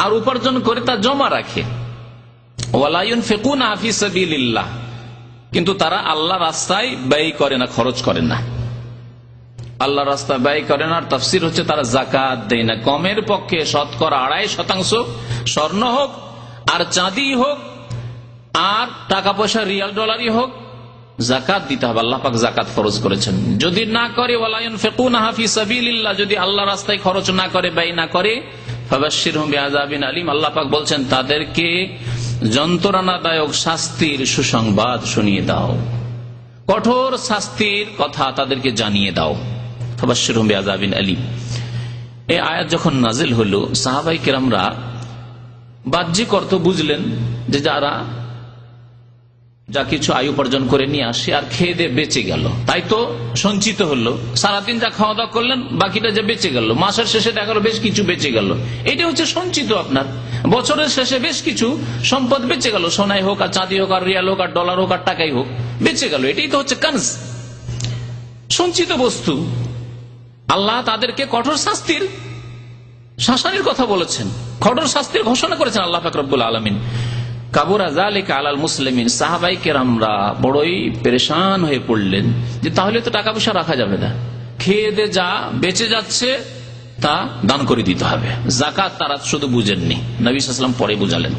আর উপার্জন করে তা জমা রাখে। ওয়া লা ইউনফিকুনাহা ফি সাবিলিল্লাহ, কিন্তু তারা আল্লাহ রাস্তায় ব্যয় করে না, খরচ করে না। আল্লাহ রাস্তায় ব্যয় করে না, আর তাফসীর হচ্ছে তারা যাকাত দেয় না। কমের পক্ষে শতকরা 2.5% স্বর্ণ হোক আর চাঁদি হোক আর টাকা পয়সা রিয়াল ডলারই হোক, যাকাত দিতে হবে। আল্লাহ পাক যাকাত ফরজ করেছেন। যদি না করে ওয়ালা ইউনফিকুনাহা ফি সাবিলিল্লাহ, যদি আল্লাহ রাস্তায় খরচ না করে, ব্যয় না করে, ফাবাশশিরহুম বিআযাবিন আলীম, আল্লাহ পাক বলছেন তাদেরকে যন্ত্রণাদায়ক শাস্তির সুসংবাদ শুনিয়ে দাও, কঠোর শাস্তির কথা তাদেরকে জানিয়ে দাও। ফাবাশশিরহুম বিআযাবিন আলীম। এই আয়াত যখন নাজিল হলো, সাহাবায়ে কেরামরা বাহ্যিক অর্থ বুঝলেন যে যারা যা কিছু আয় উপার্জন করে নিয়ে আসে আর খেয়ে দিয়ে বেঁচে গেল, তাই তো সঞ্চিত হলো। সারাদিন যা খাওয়া দাওয়া করলেন, বাকিটা যে বেঁচে গেল, মাসের শেষে দেখা গেল বেশ কিছু বেঁচে গেল, এটা হচ্ছে সঞ্চিত। আপনার বছরের শেষে বেশ কিছু সম্পদ বেঁচে গেল, সোনাই হোক আর চাঁদি হোক আর রিয়াল হোক আর ডলার হোক আর টাকাই হোক, বেঁচে গেল। এটাই তো হচ্ছে কানজ, সঞ্চিত বস্তু। আল্লাহ তাদেরকে কঠোর শাস্তির শাসানির কথা বলেছেন, কঠোর শাস্তির ঘোষণা করেছেন আল্লাহ পাক রব্বুল আলামিন। কাবুরা যালিকা আলাল মুসলিমিন, সাহাবায়ে কেরামরা বড়ই পেরেশান হয়ে পড়লেন যে তাহলে তো টাকা পয়সা রাখা যাবে না, খেয়ে দে যা বেঁচে যাচ্ছে তা দান করে দিতে হবে। যাকাত তারা শুধু বুঝেননি, নবী সাল্লাল্লাহু আলাইহি ওয়াসাল্লাম পরে বুঝালেন।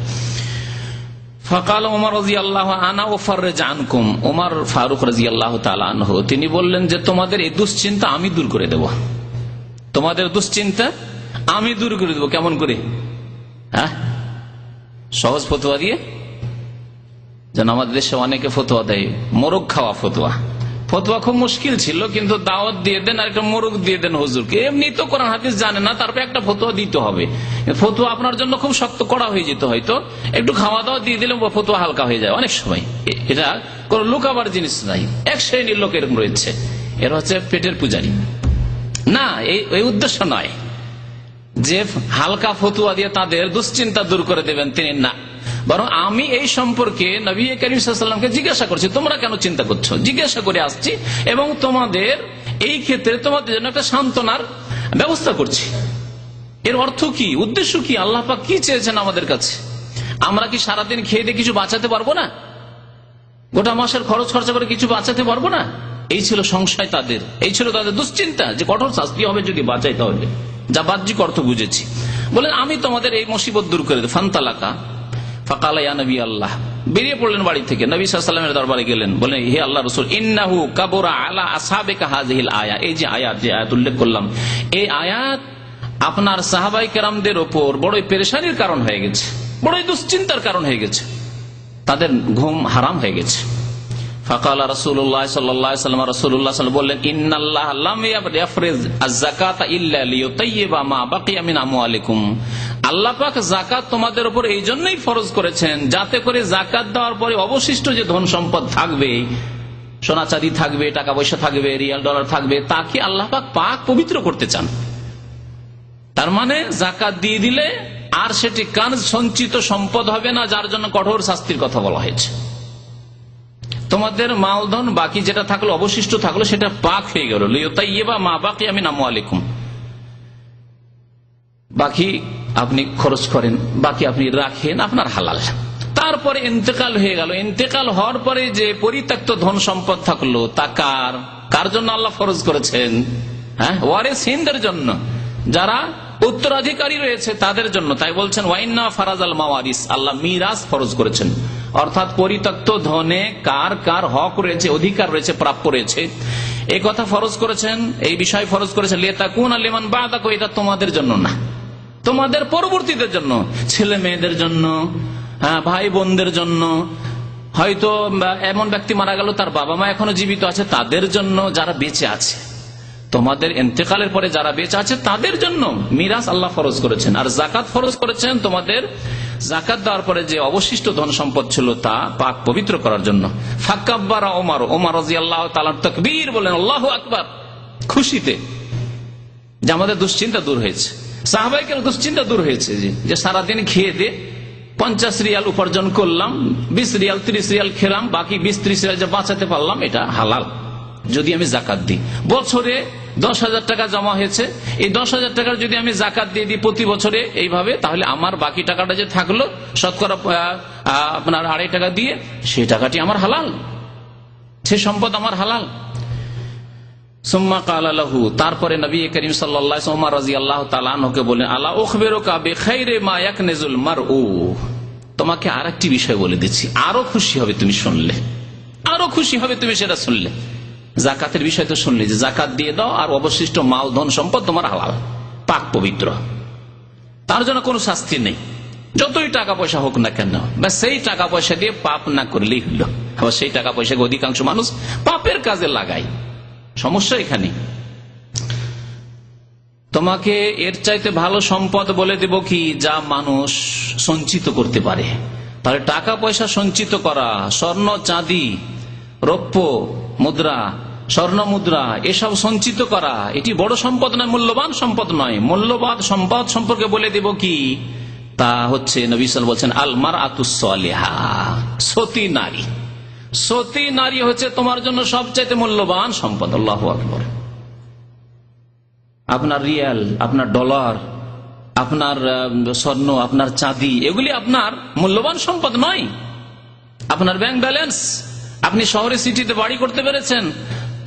ফাকাল ওমর রাদিয়াল্লাহু আনা ওয়াফাররিজ আনকুম, ওমর ফারুক রাদিয়াল্লাহু তাআলা আনহু তিনি বললেন যে তোমাদের এই দুশ্চিন্তা আমি দূর করে দেব, তোমাদের দুশ্চিন্তা আমি দূর করে দেব। কেমন করে? হ্যাঁ, সহজ ফতোয়া দিয়ে। যেন আমাদের দেশে অনেকে ফতোয়া দেয়, মোরগ খাওয়া ফতোয়া। ফতোয়া খুব মুশকিল ছিল, কিন্তু দাওয়াত দিয়ে দেন আর একটা মোরগ দিয়ে দেন হুজুরকে। এমনি তো কোরআন হাদিস জানে না, তারপরে একটা ফতোয়া দিতে হবে। ফতোয়া আপনার জন্য খুব শক্ত কড়া হয়ে যেত, হয়তো একটু খাওয়া দাওয়া দিয়ে দিলে ফতোয়া হালকা হয়ে যায় অনেক সময়। এটা কোন লুকাবার জিনিস নাই। এক শ্রেণীর লোক এরকম রয়েছে, এরা হচ্ছে পেটের পূজারী। না, এই উদ্দেশ্য নয় যে হালকা ফতুয়া দিয়ে তাদের দুশ্চিন্তা দূর করে দেবেন তিনি, না। বরং আমি এই সম্পর্কে নবী করিম সাল্লাল্লাহু আলাইহি ওয়াসাল্লামকে জিজ্ঞাসা করছি, তোমরা কেন চিন্তা করছো, জিজ্ঞাসা করে আসছি, এবং তোমাদের এই ক্ষেত্রে তোমাদের জন্য একটা সান্ত্বনার ব্যবস্থা করছি। এর অর্থ কি, উদ্দেশ্য কি, আল্লাহ পাক কি চেয়েছেন আমাদের কাছে? আমরা কি সারাদিন খেয়ে দিয়ে কিছু বাঁচাতে পারবো না? গোটা মাসের খরচ খরচা করে কিছু বাঁচাতে পারবো না? এই ছিল সংশয় তাদের, এই ছিল তাদের দুশ্চিন্তা যে কঠোর শাস্তি হবে যদি বাঁচাইতে হবে। যা বাহ্যিক অর্থ বুঝেছি। বলেন আমি তোমাদের এই মুসিবত দূর করে দেব। ফান্তালাকা ফাকালা ইয়া নবী আল্লাহ, বেরিয়ে পড়লেন বাড়ি থেকে, নবী সাল্লাল্লাহু আলাইহি ওয়াসাল্লামের দরবারে গেলেন। বলেন হে আল্লাহর রাসূল, ইন্নাহু কাবুরা আলা আসহাবিকা হাযিহিল আয়া, এই যে আয়াত, যে আয়াত উল্লেখ করলাম, এই আয়াত আপনার সাহাবায়ে কেরামদের উপর বড়ই পেরেশানির কারণ হয়ে গেছে, বড়ই দুশ্চিন্তার কারণ হয়ে গেছে, তাদের ঘুম হারাম হয়ে গেছে। ফাকালা রাসূলুল্লাহ সাল্লাল্লাহু আলাইহি ওয়াসাল্লাম, রাসূলুল্লাহ সাল্লাল্লাহু আলাইহি ওয়াসাল্লাম বললেন, ইন্নাল্লাহ লাম ইয়াফরিজ আয-যাকাতা ইল্লা লিইউতাইয়্যিবা মা বাকিয়া মিন আমওয়ালিকুম, আল্লাহ পাক যাকাত তোমাদের উপর এই জন্যই ফরজ করেছেন যাতে করে যাকাত দেওয়ার পরে অবশিষ্ট যে ধন সম্পদ থাকবে, সোনা চাঁদি থাকবে, টাকা পয়সা থাকবে, রিয়াল ডলার থাকবে, তাকে আল্লাহ পাক পাক পবিত্র করতে চান। তার মানে যাকাত দিয়ে দিলে আর সেটি কানজ সঞ্চিত সম্পদ হবে না, যার জন্য কঠোর শাস্তির কথা বলা হয়েছে। তোমাদের মালধন বাকি যেটা থাকলো, অবশিষ্ট থাকলো, সেটা পাক হয়ে গেল। লিইউতাইয়্যিবা মা বাকিয়া মিন আমওয়ালিকুম, বাকি আপনি খরচ করেন, বাকি আপনি রাখেন, আপনার হালাল। তারপরে ইন্তেকাল হয়ে গেল, ইন্তেকাল হওয়ার পরে যে পরিত্যক্ত ধন সম্পদ থাকলো তা কার জন্য আল্লাহ ফরজ করেছেন? হ্যাঁ, ওয়ারিসিনদের জন্য, যারা উত্তরাধিকারী রয়েছে তাদের জন্য। তাই বলছেন ওয়াইন্না ফারাজাল মাওয়ারিস, আল্লাহ মিরাস ফরজ করেছেন, অর্থাৎ পরিত্যক্ত ধনে কার কার হক রয়েছে, অধিকার রয়েছে, প্রাপ্য রয়েছে, এই কথা ফরজ করেছেন, এই বিষয় ফরজ করেছেন। লিতাকুনা লিমান বাদাকুম, এটা তোমাদের জন্য না, তোমাদের পরবর্তীদের জন্য, ছেলে মেয়েদের জন্য, ভাই বোনদের জন্য, হয়তো এমন ব্যক্তি মারা গেল তার বাবা মা এখনো জীবিত আছে, তাদের জন্য, যারা বেঁচে আছে, তোমাদের ইন্তেকালের পরে যারা বেঁচে আছে তাদের জন্য মিরাস আল্লাহ ফরজ করেছেন। আর যাকাত ফরজ করেছেন তোমাদের যাকাত দেওয়ার পরে যে অবশিষ্ট ধন সম্পদ ছিল তা পাক পবিত্র করার জন্য। ফাকাব্বারা ওমর রাদিয়াল্লাহু তাআলা তাকবীর বলেন, আল্লাহু আকবার, খুশিতে যে আমাদের দুশ্চিন্তা দূর হয়েছে, সাহাবাইকের দুশ্চিন্তা দূর হয়েছে, যে সারাদিন খেয়ে দিয়ে 50 রিয়াল উপার্জন করলাম, 20 রিয়াল 30 রিয়াল খেলাম, বাকি 20-30 রিয়াল যা বাঁচাতে পারলাম এটা হালাল যদি আমি যাকাত দিই। বছরে 10,000 টাকা জমা হয়েছে, এই 10,000 টাকার যদি আমি যাকাত দিয়ে দিই প্রতি বছরে এইভাবে, তাহলে আমার বাকি টাকাটা যে থাকলো শতকরা আপনার 2.5 টাকা দিয়ে, সেই টাকাটি আমার হালাল। সে সম্পদ আমার হালাল। সুম্মা ক্বালা লাহু, তারপরে নবী করিম সাল্লাল্লাহু আলাইহি ওয়াসাল্লাম রাদিয়াল্লাহু তাআলা আনহুকে বলেন, আলা উখবিরুকা বিখাইরি মা ইয়াকনিজুল মারউ, তোমাকে আরেকটি বিষয় বলে দিচ্ছি, আরো খুশি হবে তুমি শুনলে, আরো খুশি হবে তুমি সেটা শুনলে। যাকাতের বিষয় তো শুনলে যে যাকাত দিয়ে দাও আর অবশিষ্ট মাল ধন সম্পদ তোমার হালাল, পাক পবিত্র, তার জন্য কোনো শাস্তি নেই, যতই টাকা পয়সা হোক না কেন, সেই টাকা পয়সা দিয়ে পাপ না করলেই হলো। আবার সেই টাকা পয়সাকে অধিকাংশ মানুষ পাপের কাজে লাগায়, সমস্যা এখানে। তোমাকে এর চাইতে ভালো সম্পদ বলে দেব কি, যা মানুষ সঞ্চিত করতে পারে। তাহলে টাকা পয়সা সঞ্চিত করা, স্বর্ণ চাঁদি রৌপ্য মুদ্রা স্বর্ণ মুদ্রা এসব সঞ্চিত করা, এটি বড় সম্পদ নয়, মূল্যবান সম্পদ নয়। মূল্যবান সম্পদ সম্পর্কে বলে দেব কি, তা হচ্ছে নবী সাল্লাল্লাহু আলাইহি ওয়াসাল্লাম বলছেন আল মারআতুস সালিহা, সতী নারী। সতী নারী হচ্ছে তোমার জন্য সবচাইতে মূল্যবান সম্পদ। আল্লাহু আকবার। আপনার রিয়াল, আপনার ডলার, আপনার স্বর্ণ, আপনার চাঁদি, এগুলি আপনার মূল্যবান সম্পদ নয়। আপনার ব্যাংক ব্যালেন্স, আপনি শহরে সিটিতে বাড়ি করতে পেরেছেন,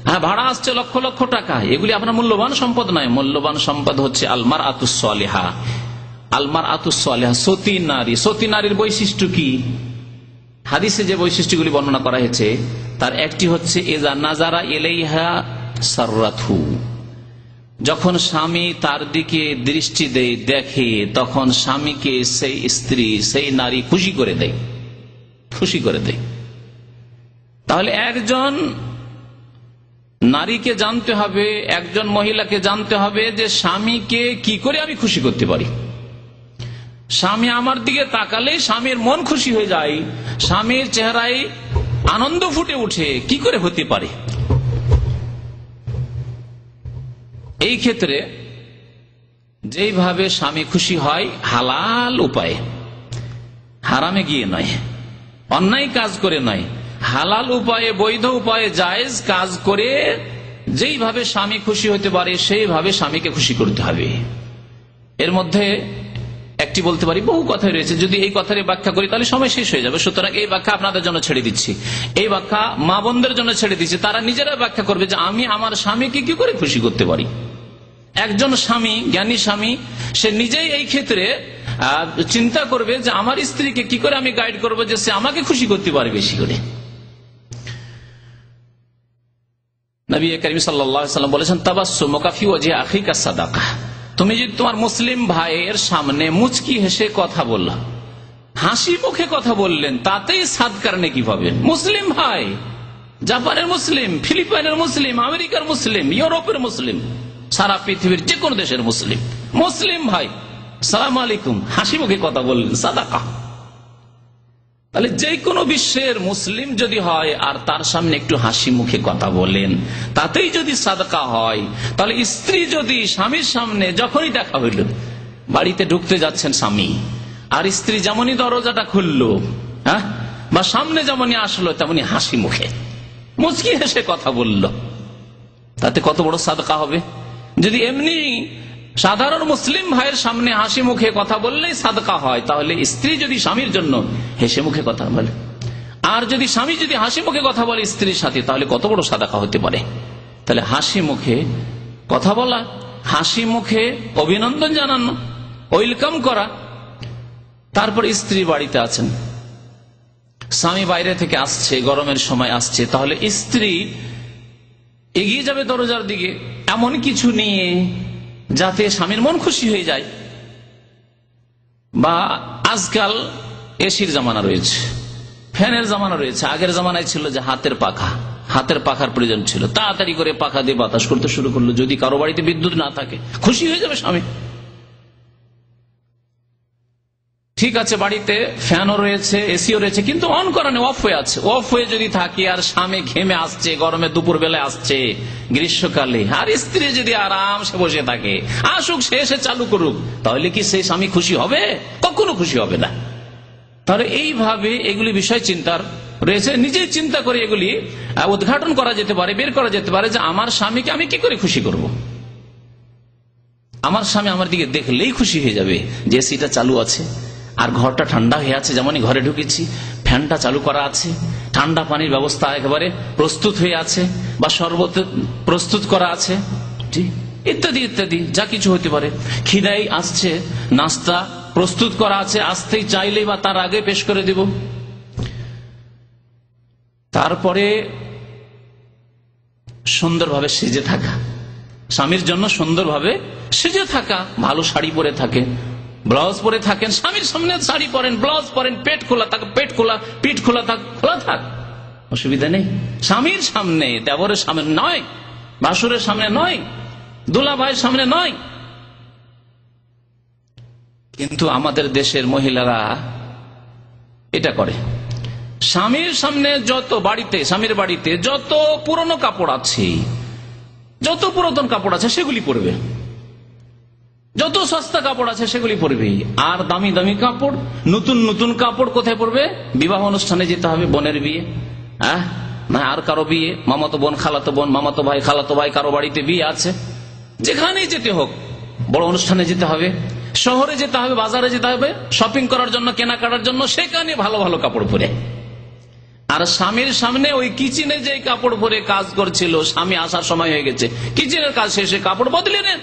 হ্যাঁ, ভাড়া আসছে লক্ষ লক্ষ টাকা, এগুলি আপনার মূল্যবান সম্পদ নয়। মূল্যবান সম্পদ হচ্ছে আল মারআতুস সালিহা। আল মারআতুস সালিহা, সতী নারী। সতী নারীর বৈশিষ্ট্য কি? হাদিসে যে বৈশিষ্ট্যগুলি বর্ণনা করা হয়েছে তার একটি হচ্ছে ইযা নাজারা ইলাইহা সাররাতহু, যখন স্বামী তার দিকে দৃষ্টি দেয়, দেখে, তখন স্বামীকে সেই স্ত্রী, সেই নারী খুশি করে দেয়, খুশি করে দেয়। তাহলে একজন নারীকে জানতে হবে, একজন মহিলাকে জানতে হবে যে স্বামীকে কি করে আমি খুশি করতে পারি। স্বামী আমার দিকে তাকালে স্বামীর মন খুশি হয়ে যায়, স্বামীর চেহারায় আনন্দ ফুটে উঠে, কি করে হতে পারে? এই ক্ষেত্রে যেইভাবে স্বামী খুশি হয়, হালাল উপায়ে, হারামে গিয়ে নয়, অন্যায় কাজ করে নয়, হালাল উপায়ে, বৈধ উপায়ে, জায়েজ কাজ করে যেইভাবে স্বামী খুশি হতে পারে সেইভাবে স্বামীকে খুশি করতে হবে। এর মধ্যে একটি বলতে পারি, বহু কথাই রয়েছে, যদি এই কথার ব্যাখ্যা করি তাহলে সময় শেষ হয়ে যাবে। সুতরাং এই ব্যাখ্যা আপনাদের জন্য ছেড়ে দিচ্ছি, এই ব্যাখ্যা মা বোনদের জন্য ছেড়ে দিচ্ছি, তারা নিজেরা ব্যাখ্যা করবে যে আমি আমার স্বামীকে কি করে খুশি করতে পারি। একজন স্বামী, জ্ঞানী স্বামী, সে নিজেই এই ক্ষেত্রে চিন্তা করবে যে আমার স্ত্রীকে কি করে আমি গাইড করবো যে সে আমাকে খুশি করতে পারে বেশি করে। নবী করিম সাল্লাল্লাহু আলাইহি ওয়াসাল্লাম বলেছেন, তাবাসসুমুকা ফি ওয়াজহি আখিকা সাদাকা, তুমি যদি তোমার মুসলিম ভাইয়ের সামনে মুচকি হেসে কথা বলল, হাসি মুখে কথা বললেন, তাতেই সাদকার নেকি পাবেন। মুসলিম ভাই, জাপানের মুসলিম, ফিলিপাইনের মুসলিম, আমেরিকার মুসলিম, ইউরোপের মুসলিম, সারা পৃথিবীর যে কোনো দেশের মুসলিম, মুসলিম ভাই সালাম আলাইকুম, হাসি মুখে কথা বললেন, সাদাকা। তাহলে যে কোনো বিশ্বের মুসলিম যদি হয় আর তার সামনে একটু হাসি মুখে কথা বলেন, তাতেই যদি সাদকা হয়, তাহলে স্ত্রী যদি স্বামীর সামনে যখনই দেখা হইল, বাড়িতে ঢুকতে যাচ্ছেন স্বামী, আর স্ত্রী যেমনই দরজাটা খুললো, হ্যাঁ, বা সামনে যেমনই আসলো, তেমনি হাসি মুখে মুচকি হেসে কথা বলল, তাতে কত বড় সাদকা হবে। যদি এমনি সাধারণ মুসলিম ভাইয়ের সামনে হাসি মুখে কথা বললেই সাদকা হয়, তাহলে স্ত্রী যদি স্বামীর জন্য হেসে মুখে কথা বলে, আর যদি স্বামী যদি হাসি মুখে কথা বলে স্ত্রীর সাথে, তাহলে কত বড় সাদকা হতে পারে। তাহলে হাসি মুখে কথা বলা, হাসি মুখে অভিনন্দন জানানো, ওয়েলকাম করা। তারপর স্ত্রী বাড়িতে আছেন, স্বামী বাইরে থেকে আসছে, গরমের সময় আসছে, তাহলে স্ত্রী এগিয়ে যাবে দরজার দিকে এমন কিছু নিয়ে যাতে স্বামীর মন খুশি হয়ে যায়। বা আজকাল এসির জামানা রয়েছে, ফ্যানের জামানা রয়েছে, আগের জামানায় ছিল যে হাতের পাখা, হাতের পাখার প্রয়োজন ছিল, তাড়াতাড়ি করে পাখা দিয়ে বাতাস করতে শুরু করলো। যদি কারো বাড়িতে বিদ্যুৎ না থাকে, খুশি হয়ে যাবে স্বামী। ঠিক আছে, বাড়িতে ফ্যানও রয়েছে, এসিও রয়েছে, কিন্তু অন করা নেই, অফ হয়ে আছে। অফ হয়ে যদি থাকে আর স্বামী ঘেমে আসছে, গরমে দুপুর বেলায় আসছে, গ্রীষ্মকালে, আর স্ত্রী যদি আরামসে বসে থাকে, আসুক সে এসে চালু করুক, তাহলে কি সেই স্বামী খুশি হবে? কখনো খুশি হবে না। তাহলে এইভাবে এগুলি বিষয় চিন্তার রয়েছে, নিজেই চিন্তা করে এগুলি উদ্ঘাটন করা যেতে পারে, বের করা যেতে পারে যে আমার স্বামীকে আমি কি করে খুশি করব। আমার স্বামী আমার দিকে দেখলেই খুশি হয়ে যাবে যে এসিটা চালু আছে আর ঘরটা ঠান্ডা হয়ে আছে, যেমনই ঘরে ঢুকেছি ফ্যান ফ্যানটা চালু করা আছে, ঠান্ডা পানির ব্যবস্থা একেবারে প্রস্তুত হয়ে আছে, বা শরবত প্রস্তুত করা আছে, ইত্যাদি ইত্যাদি যা কিছু হতে পারে। খিদাই আসছে, নাস্তা প্রস্তুত করা আছে, আসতেই চাইলেই বা তার আগে পেশ করে দিব। তারপরে সুন্দরভাবে সেজে থাকা, স্বামীর জন্য সুন্দরভাবে সেজে থাকা, ভালো শাড়ি পরে থাকে, ব্লাউজ পরে থাকেন, স্বামীর সামনে শাড়ি পরেন, ব্লাউজ পরেন, পেট খোলা থাক, পেট খোলা, পিঠ খোলা থাক, খোলা থাক, অসুবিধা নেই। স্বামীর সামনে, দেবরের সামনে নয়, ভাসুরের সামনে নয়, দুলা ভাইয়ের সামনে নয়। কিন্তু আমাদের দেশের মহিলারা এটা করে। স্বামীর সামনে যত বাড়িতে, স্বামীর বাড়িতে যত পুরনো কাপড় আছে, যত পুরাতন কাপড় আছে সেগুলি পরবে, যত সস্তা কাপড় আছে সেগুলি পরবে। আর দামি দামি কাপড়, নতুন নতুন কাপড় কোথায় পরবে? বিবাহ অনুষ্ঠানে যেতে হবে, বোনের বিয়ে, না আর কারো বিয়ে, মামাতো বোন, খালাতো বোন, মামাতো ভাই, খালাতো ভাই, কারো বাড়িতে বিয়ে আছে, যেখানেই যেতে হোক, বড় অনুষ্ঠানে যেতে হবে, শহরে যেতে হবে, বাজারে যেতে হবে, শপিং করার জন্য, কেনাকাটার জন্য, সেখানে ভালো ভালো কাপড় পরে। আর স্বামীর সামনে ওই কিচেনে যে কাপড় পরে কাজ করছিল, স্বামী আসার সময় হয়ে গেছে, কিচেনের কাজ শেষে কাপড় বদলে নেন।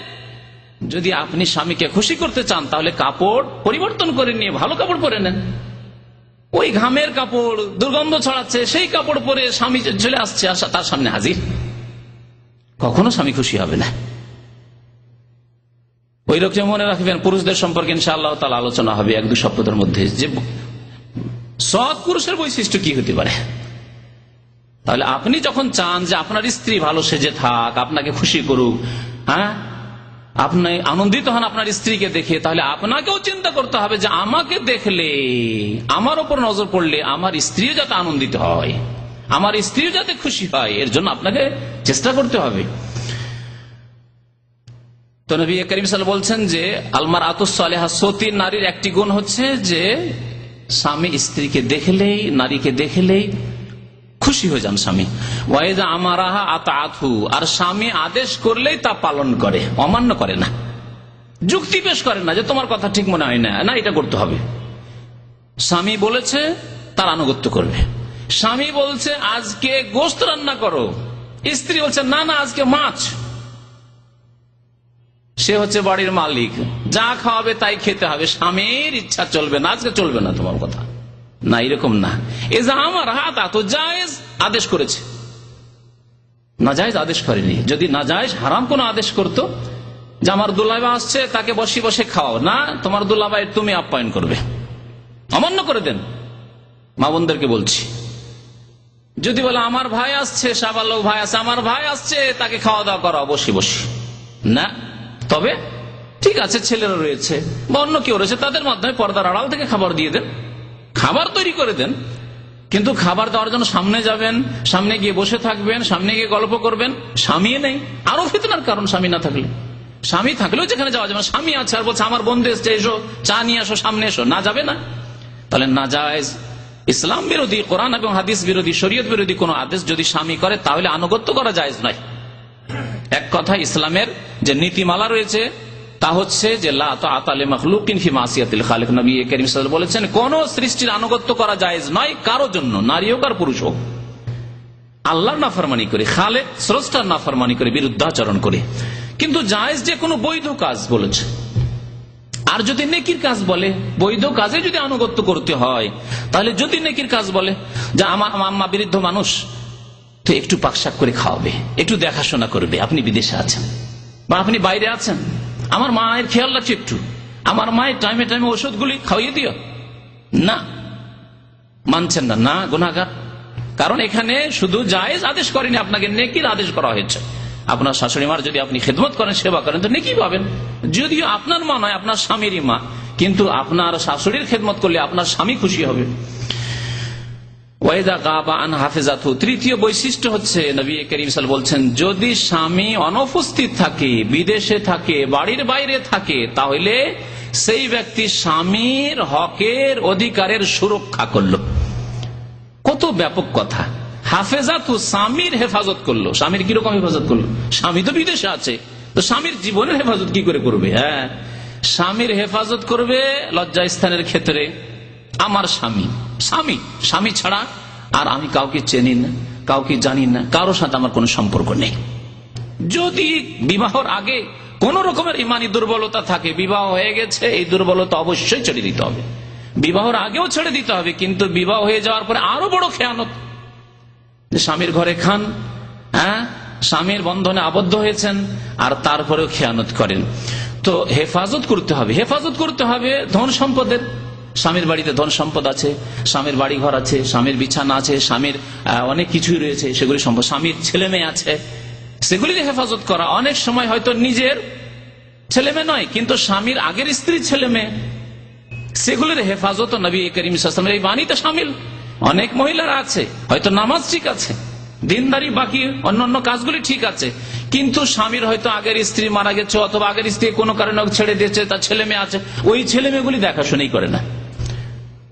যদি আপনি স্বামীকে খুশি করতে চান তাহলে কাপড় পরিবর্তন করে নিয়ে ভালো কাপড় পরে নেন। ওই ঘামের কাপড়, দুর্গন্ধ ছড়াচ্ছে, সেই কাপড় পরে স্বামী চলে আসছে, তার সামনে হাজির, কখনো স্বামী খুশি হবে না। ওই রকম মনে রাখবেন, পুরুষদের সম্পর্কে ইনশাআল্লাহ তাআলা আলোচনা হবে 1-2 সপ্তাহের মধ্যে, যে সৎ পুরুষের বৈশিষ্ট্য কি হতে পারে। তাহলে আপনি যখন চান যে আপনার স্ত্রী ভালো সেজে থাক, আপনাকে খুশি করুক, আপনি আনন্দিত হন আপনার স্ত্রীকে দেখে, তাহলে আপনাকেও চিন্তা করতে হবে যে আমাকে দেখলে, আমার উপর নজর পড়লে আমার স্ত্রীও যাতে আনন্দিত হয়, আমার স্ত্রীও যাতে খুশি হয়, এর জন্য আপনাকে চেষ্টা করতে হবে। তো নবী করিম সাল্লাল্লাহু আলাইহি ওয়াসাল্লাম বলছেন যে আলমারআতুস সালিহা, সতী নারীর একটি গুণ হচ্ছে যে স্বামী স্ত্রীকে দেখলেই, নারীকে দেখলেই খুশি হয়ে যান স্বামী। ওয়াইদা আমারাহা আতাআতহু, আর স্বামী আদেশ করলেই তা পালন করে, অমান্য করে না, যুক্তি পেশ করে না যে তোমার কথা ঠিক মনে হয় না, না এটা করতে হবে। স্বামী বলেছে তার আনুগত্য করবে। স্বামী বলছে আজকে গোশত রান্না করো, স্ত্রী বলছে না না আজকে মাছ। সে হচ্ছে বাড়ির মালিক, যা খাওয়াবে তাই খেতে হবে, স্বামীর ইচ্ছা চলবে না, আজকে চলবে না তোমার কথা, না এরকম না। এ যা আমার হাত তো জায়েজ আদেশ করেছে, নাজায়েজ আদেশ করেনি। যদি নাজায়েজ হারাম কোন আদেশ করত, যে আমার দুলাভাই আসছে তাকে বসে বসে খাওয়াও, না তোমার দুলাভাই তুমি আপ্যায়ন করবে, অমান্য করে দেন। মা বোনদেরকে বলছি, যদি বলে আমার ভাই আসছে, সাবালক ভাই আছে, আমার ভাই আসছে তাকে খাওয়া দাওয়া করাও বসে বসে, না, তবে ঠিক আছে ছেলেরা রয়েছে বা অন্য কেউ রয়েছে, তাদের মাধ্যমে পর্দার আড়াল থেকে খাবার দিয়ে দেন, খাবার তৈরি করে দেন। কিন্তু খাবার দেওয়ার জন্য সামনে যাবেন, সামনে গিয়ে বসে থাকবেন, সামনে গিয়ে গল্প করবেন, স্বামী নেই, আরো ফিতনার কারণ। স্বামী না থাকলে, স্বামী থাকলেও যেখানে যাওয়া যাবে, স্বামী আছে আর বলছে আমার বন্ধু এসছে, এসো চা নিয়ে আসো, সামনে এসো, না যাবে না। তাহলে নাজায়েজ, ইসলাম বিরোধী, কোরআন এবং হাদিস বিরোধী, শরীয়ত বিরোধী কোন আদেশ যদি স্বামী করে তাহলে আনুগত্য করা জায়েজ নয়। এক কথা ইসলামের যে নীতিমালা রয়েছে তা হচ্ছে যে লা তাআতা লিমাখলুকিন ফি মাসিয়াতিল খালিক। নবী করিম সাল্লাল্লাহু আলাইহি ওয়াসাল্লাম বলেছেন কোন সৃষ্টির আনুগত্য করা জায়েজ নয় কারো জন্য, নারী হোক আর পুরুষ হোক, আল্লাহর নাফরমানি করে, খালেক স্রষ্টার নাফরমানি করে, বিরুদ্ধাচরণ করে। কিন্তু জায়েজ যে কোনো বৈধ কাজ বলেছে। আর যদি নেকির কাজ বলে, বৈধ কাজে যদি আনুগত্য করতে হয়, তাহলে যদি নেকির কাজ বলে যে আমার আম্মা বৃদ্ধ মানুষ, তো একটু পাকশাক করে খাওয়াবে, একটু দেখাশোনা করবে, আপনি বিদেশে আছেন বা আপনি বাইরে আছেন, আমার মায়ের খেয়াল রাখছে, একটু আমার মায়ের টাইমে টাইমে ওষুধগুলি খাওয়িয়ে দিও, না মানছেন না, না গুনাহগার। কারণ এখানে শুধু জায়েজ আদেশ করেনি, আপনাকে নেকির আদেশ করা হয়েছে। আপনার শাশুড়ি মার যদি আপনি খেদমত করেন, সেবা করেন, তো নেকি পাবেন। যদিও আপনার মা নয়, আপনার স্বামীরই মা, কিন্তু আপনার শাশুড়ির খেদমত করলে আপনার স্বামী খুশি হবে। ওয়াইদা গাবা আন হাফিজাতহু, তৃতীয় বৈশিষ্ট্য হচ্ছে নবী করিম সাল্লাল্লাহু আলাইহি ওয়াসাল্লাম বলছেন যদি স্বামী অনুপস্থিত থাকে, বিদেশে থাকে, বাড়ির বাইরে থাকে, তাহলে সেই ব্যক্তি স্বামীর হকের অধিকারের সুরক্ষা করলো। কত ব্যাপক কথা। হাফেজাতহু, স্বামীর হেফাজত করলো। স্বামীর কিরকম হেফাজত করলো? স্বামী তো বিদেশে আছে, তো স্বামীর জীবনের হেফাজত কি করে করবে? হ্যাঁ, স্বামীর হেফাজত করবে লজ্জাস্থানের ক্ষেত্রে, আমার স্বামী, স্বামী স্বামী ছাড়া আর আমি কাউকে চিনি না, কাউকে জানি না, কারোর সাথে আমার কোনো সম্পর্ক নেই। যদি বিবাহর আগে কোন রকমের ইমানি দুর্বলতা থাকে, বিবাহ হয়ে গেছে, এই দুর্বলতা অবশ্যই ছেড়ে দিতে হবে। বিবাহর আগেও ছেড়ে দিতে হবে, কিন্তু বিবাহ হয়ে যাওয়ার পরে আরো বড় খেয়ানত। স্বামীর ঘরে খান, হ্যাঁ, স্বামীর বন্ধনে আবদ্ধ হয়েছেন, আর তারপরেও খেয়ানত করেন। তো হেফাজত করতে হবে, হেফাজত করতে হবে ধন সম্পদের। স্বামীর বাড়িতে ধন সম্পদ আছে, স্বামীর বাড়ি ঘর আছে, স্বামীর বিছানা আছে, স্বামীর অনেক কিছুই রয়েছে, সেগুলি সম্পদ। স্বামীর ছেলে মেয়ে আছে, সেগুলির হেফাজত করা। অনেক সময় হয়তো নিজের ছেলে মেয়ে নয়, কিন্তু স্বামীর আগের স্ত্রীর ছেলে মেয়ে, সেগুলির হেফাজত নবী করিম সাল্লাল্লাহু আলাইহি ওয়াসাল্লামের এই বাণীতে শামিল। অনেক মহিলারা আছে, হয়তো নামাজ ঠিক আছে, দিনদারি, বাকি অন্যান্য কাজগুলি ঠিক আছে, কিন্তু স্বামীর হয়তো আগের স্ত্রী মারা গেছে, অথবা আগের স্ত্রী কোনো কারণে ছেড়ে দিয়েছে, তার ছেলে মেয়ে আছে, ওই ছেলে মেয়েগুলি দেখাশোনাই করে না,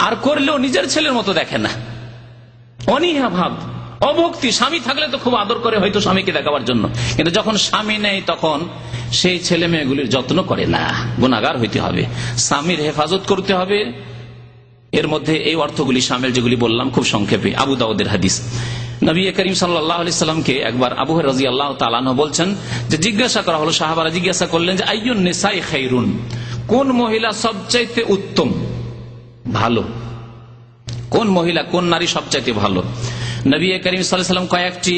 আর করলেও নিজের ছেলের মতো দেখে না, অনীহা ভাব, অভক্তি। স্বামী থাকলে তো খুব আদর করে হয়তো স্বামীকে দেখাবার জন্য, কিন্তু যখন স্বামী নেই তখন সেই ছেলে মেয়েগুলির যত্ন করে না। গুনাহগার হইতে হবে, স্বামীর হেফাজত করতে হবে। এর মধ্যে এই অর্থগুলি শামিল যেগুলি বললাম খুব সংক্ষেপে। আবু দাউদের হাদিস, নবী করিম সাল্লাল্লাহু আলাইহি সাল্লামকে একবার আবু হুরায়রা রাদিয়াল্লাহু তাআলা আনহু বলছেন যে, জিজ্ঞাসা করা হলো, সাহাবারা জিজ্ঞাসা করলেন যে, আইয়ুন নিসাই খায়রুন, কোন মহিলা সবচাইতে উত্তম, ভালো, কোন মহিলা, কোন নারী সবচাইতে ভালো? নবী করিম সাল্লাল্লাহু আলাইহি সাল্লাম কয়েকটি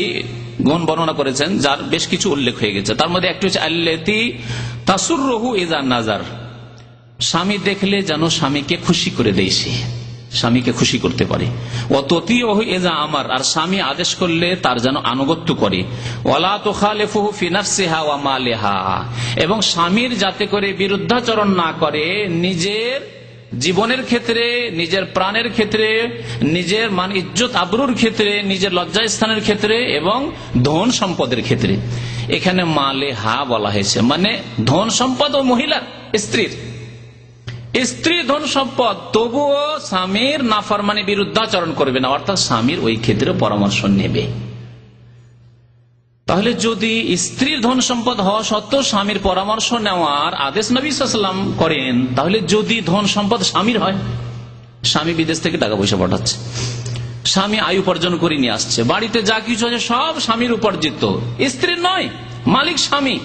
গুণ বর্ণনা করেছেন, যার বেশ কিছু উল্লেখ হয়ে গেছে। তার মধ্যে একটি হচ্ছে আল্লাতী তাসুররুহু ইযা নাজার, স্বামী দেখলে যেন স্বামীকে খুশি করে দেয়, সে স্বামীকে খুশি করতে পারে। ওয়াতুতিউহু ইযা আমার, আর স্বামী আদেশ করলে তার যেন আনুগত্য করে। ওয়ালা তুখালিফুহু ফি নাফসিহা ওয়া মালিহা, এবং স্বামীর যাতে করে বিরুদ্ধাচরণ না করে নিজের জীবনের ক্ষেত্রে, নিজের প্রাণের ক্ষেত্রে, নিজের মান ইজ্জত আবরুর ক্ষেত্রে, নিজের লজ্জাস্থানের ক্ষেত্রে, এবং ধন সম্পদের ক্ষেত্রে। এখানে মালেহা বলা হয়েছে, মানে ধন সম্পদ ও মহিলার, স্ত্রী ধন সম্পদ, তবুও স্বামীর নাফরমানি, বিরুদ্ধাচরণ করবে না, অর্থাৎ স্বামীর ওই ক্ষেত্রে পরামর্শ নেবে। তাহলে যদি স্ত্রীর ধন সম্পদ হওয়া সত্ত্বেও স্বামীর পরামর্শ নেওয়ার আদেশ নবী সাল্লাল্লাহু আলাইহি ওয়াসাল্লাম করেন, তাহলে যদি ধন সম্পদ স্বামীর হয়, স্বামী বিদেশ থেকে টাকা পয়সা পাঠাচ্ছে, স্বামী আয় উপার্জন করে নিয়ে আসছে, বাড়িতে যা কিছু আছে সব স্বামীর উপার্জিত, স্ত্রীর নয়, মালিক স্বামী,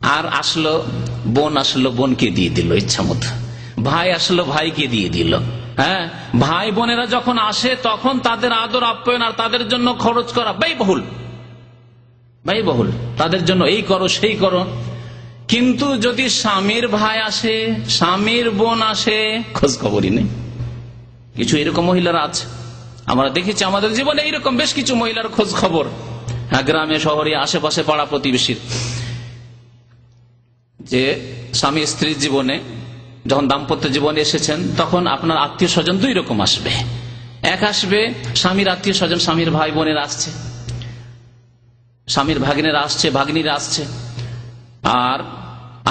আর আসলো বোন, আসলো বোনকে দিয়ে দিল ইচ্ছা মতো, ভাই আসলো ভাইকে দিয়ে দিল, হ্যাঁ, ভাই বোনেরা যখন আসে তখন তাদের আদর আপ্যায়ন আর তাদের জন্য খরচ করা ব্যয়বহুল, তাদের জন্য এই করো সেই করো। কিন্তু যদি স্বামীর ভাই আসে, স্বামীর বোন আসে, খোঁজ খবরই নেই। কিছু এরকম মহিলারা আছে, আমরা দেখেছি আমাদের জীবনে এইরকম বেশ কিছু মহিলার খোঁজ খবর, হ্যাঁ, গ্রামে শহরে আশেপাশে পাড়া প্রতিবেশীর, যে স্বামী স্ত্রীর জীবনে যখন দাম্পত্য জীবনে এসেছেন তখন আপনার আত্মীয় স্বজন দুই রকম আসবে। এক আসবে স্বামীর আত্মীয় স্বজন, স্বামীর ভাই বোনেরা আসছে, স্বামীর ভাগ্নেরা আসছে, ভাগ্নিরা আসছে,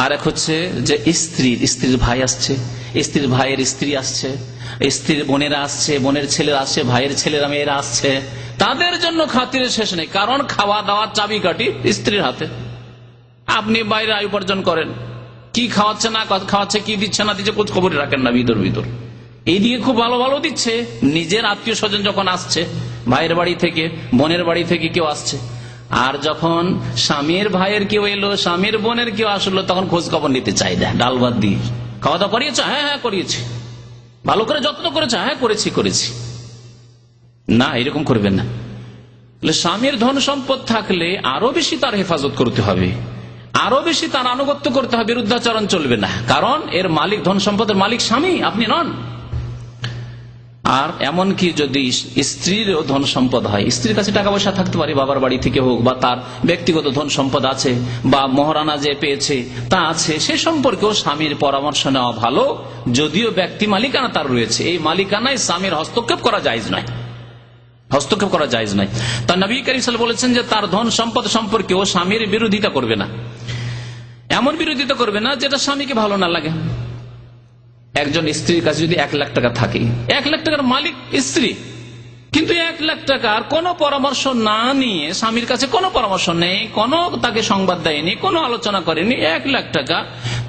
আর এক হচ্ছে যে স্ত্রীর ভাই আসছে, স্ত্রীর ভাইয়ের স্ত্রী আসছে, স্ত্রীর বোনেরা আসছে, বোনের ছেলেরা আসছে, ভাইয়ের ছেলেরা মেয়েরা আসছে। তাদের জন্য খাতিরের শেষ নেই, কারণ খাওয়া দাওয়ার চাবিকাঠি স্ত্রীর হাতে। আপনি বাইরে আয় উপার্জন করেন, কি খাওয়াচ্ছে না খাওয়াচ্ছে, কি দিচ্ছে না দিচ্ছে, খোঁজ খবর রাখেন না। ভিতর এই দিকে খুব ভালো ভালো দিচ্ছে। নিজের আত্মীয় স্বজন যখন আসছে, ভাইয়ের বাড়ি থেকে, বোনের বাড়ি থেকে কেউ আসছে, আর যখন স্বামীর ভাইয়ের কেউ এলো, স্বামীর বোনের কেউ আসলো, তখন খোঁজ খবর নিতে চাই না, ডাল ভাত দিয়ে। খাওয়া দাওয়া করিয়েছে? হ্যাঁ করিয়েছি। ভালো করে যত্ন করেছে? হ্যাঁ করেছি। না, এরকম করবেন না। স্বামীর ধন সম্পদ থাকলে আরো বেশি তার হেফাজত করতে হবে, আরো বেশি তার আনুগত্য করতে হবে, বিরুদ্ধাচরণ চলবে না, কারণ এর মালিক, ধন সম্পদের মালিক স্বামী, আপনি নন। আর এমনকি যদি স্ত্রীরও ধন সম্পদ হয়, স্ত্রীর কাছে টাকা পয়সা থাকতে পারে, বাবার বাড়ি থেকে হোক, বা তার ব্যক্তিগত ধন সম্পদ আছে, বা মহারানা যে পেয়েছে তা আছে, সে সম্পর্কেও স্বামীর পরামর্শ নেওয়া ভালো, যদিও ব্যক্তি মালিকানা তার রয়েছে। এই মালিকানায় স্বামীর হস্তক্ষেপ করা জায়েজ নয়, তার নবী করিম সাল্লাল্লাহু আলাইহি ওয়াসাল্লাম বলেছেন যে তার ধন সম্পদ সম্পর্কেও স্বামীর বিরোধিতা করবে না, এমন বিরোধিতা করবে না যেটা স্বামীকে ভালো না লাগে। একজন স্ত্রীর কাছে যদি 1 লাখ টাকা থাকে, 1 লাখ টাকার মালিক স্ত্রী, কিন্তু 1 লাখ টাকার কোনো পরামর্শ না নিয়ে, স্বামীর কাছে কোনো পরামর্শ নেই, কোনো তাকে সংবাদ দেয়নি, কোনো আলোচনা করেনি, 1 লাখ টাকা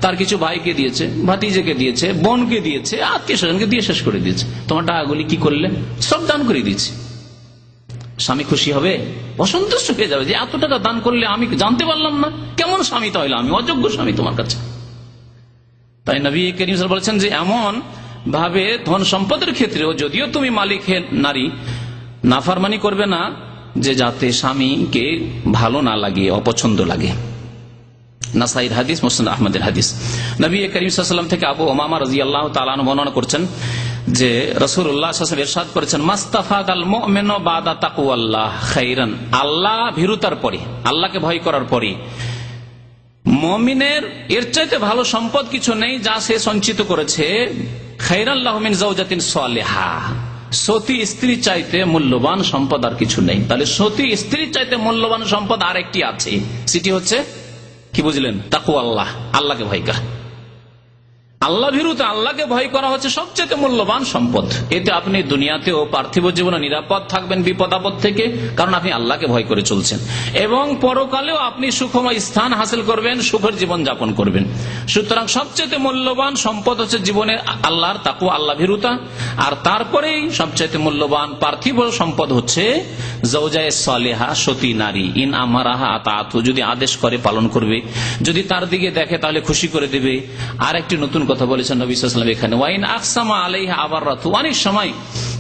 তার কিছু ভাইকে দিয়েছে, ভাতিজেকে দিয়েছে, বোনকে দিয়েছে, আত্মীয় স্বজনকে দিয়ে শেষ করে দিয়েছে। তোমার টাকাগুলি কি করলে? সব দান করে দিয়েছি। স্বামী খুশি হবে? অসন্তুষ্ট হয়ে যাবে যে এত টাকা দান করলে আমি জানতে পারলাম না, কেমন স্বামী তাহলে, আমি অযোগ্য স্বামী তোমার কাছে। তাই নবী করিম সাল্লাল্লাহু আলাইহি ওয়াসাল্লাম বলেছেন যে এমন ভাবে ধন সম্পদের ক্ষেত্রেও যদিও তুমি মালিকের নারী, নাফরমানি করবে না যে যাতে স্বামীকে ভালো না লাগে, অপছন্দ লাগে। নাসাইর হাদিস, মুসনাদ আহমদের হাদিস। নবী করিম সাল্লাল্লাহু আলাইহি ওয়াসাল্লাম থেকে আবু উমামা রাদিয়াল্লাহু তাআলা আনহু বর্ণনা করছেন যে রাসূলুল্লাহ সাল্লাল্লাহু আলাইহি ওয়াসাল্লাম ইরশাদ করেছেন, মাস্তাফাদাল মুমিনু বাদা তাকওয়াল্লাহ খাইরান। আল্লাহ ভীরুতার পরে, আল্লাহকে ভয় করার পরে মুমিনের এর চাইতে ভালো সম্পদ কিছু নেই যা সে সঞ্চিত করেছে। খাইরান লাহু মিন যাওজাতিন সালিহা। সতী স্ত্রী চাইতে মূল্যবান সম্পদ আর কিছু নেই। তাহলে সতী স্ত্রী চাইতে মূল্যবান সম্পদ আরেকটি আছে, সেটি হচ্ছে কি বুঝলেন? তাকওয়াল্লাহ, আল্লাহকে ভয় করা। আল্লাহ ভীরুতা, আল্লাহকে ভয় করা হচ্ছে সবচেয়ে মূল্যবান সম্পদ। এতে আপনি দুনিয়াতেও পার্থিব জীবনে নিরাপদ থাকবেন বিপদ আপদ থেকে, কারণ আপনি আল্লাহকে ভয় করে চলছেন, এবং পরকালেও আপনি সুখময় স্থান হাসিল করবেন, সুখের জীবন যাপন করবেন। সুতরাং সবচেয়ে মূল্যবান সম্পদ হচ্ছে জীবনের আল্লাহর তাকওয়া, আল্লাহ ভীরুতা। আর তারপরেই সবচেয়ে মূল্যবান পার্থিব সম্পদ হচ্ছে যাওজায়ে সালেহা, সতী নারী। ইন আমারাহা আতাতু, যদি আদেশ করে পালন করবে, যদি তার দিকে দেখে তাহলে খুশি করে দেবে। আর একটি নতুন কথা বলেছেন নবী সাল্লাল্লাহু আলাইহি ওয়াসাল্লাম এখানে, ওয়াইন আকসামা আলাইহা আবাররাতু। অনেক সময়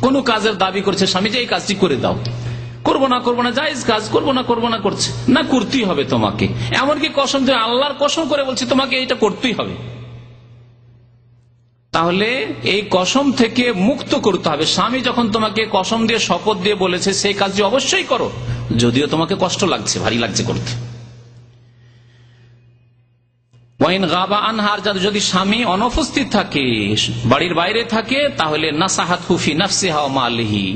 কোন কাজের দাবি করছে স্বামী যে এই কাজটি করে দাও, করবো না জায়েজ কাজ, করবো না করছে, না করতেই হবে তোমাকে। এমনকি কসম, যে আল্লাহর কসম করে বলছে তোমাকে এটা করতেই হবে। তাহলে এই কসম থেকে মুক্ত করতে হবে। স্বামী যখন তোমাকে কসম দিয়ে শপথ দিয়ে বলেছে সেই কাজটি অবশ্যই করো, যদিও তোমাকে কষ্ট লাগছে, ভারী লাগছে করতে। ওয়াইন গাবা আনহার, যদি স্বামী অনুপস্থিত থাকে, বাড়ির বাইরে থাকে, তাহলে নাসাহাতহু ফি নাফসিহা ওয়া মালিহি।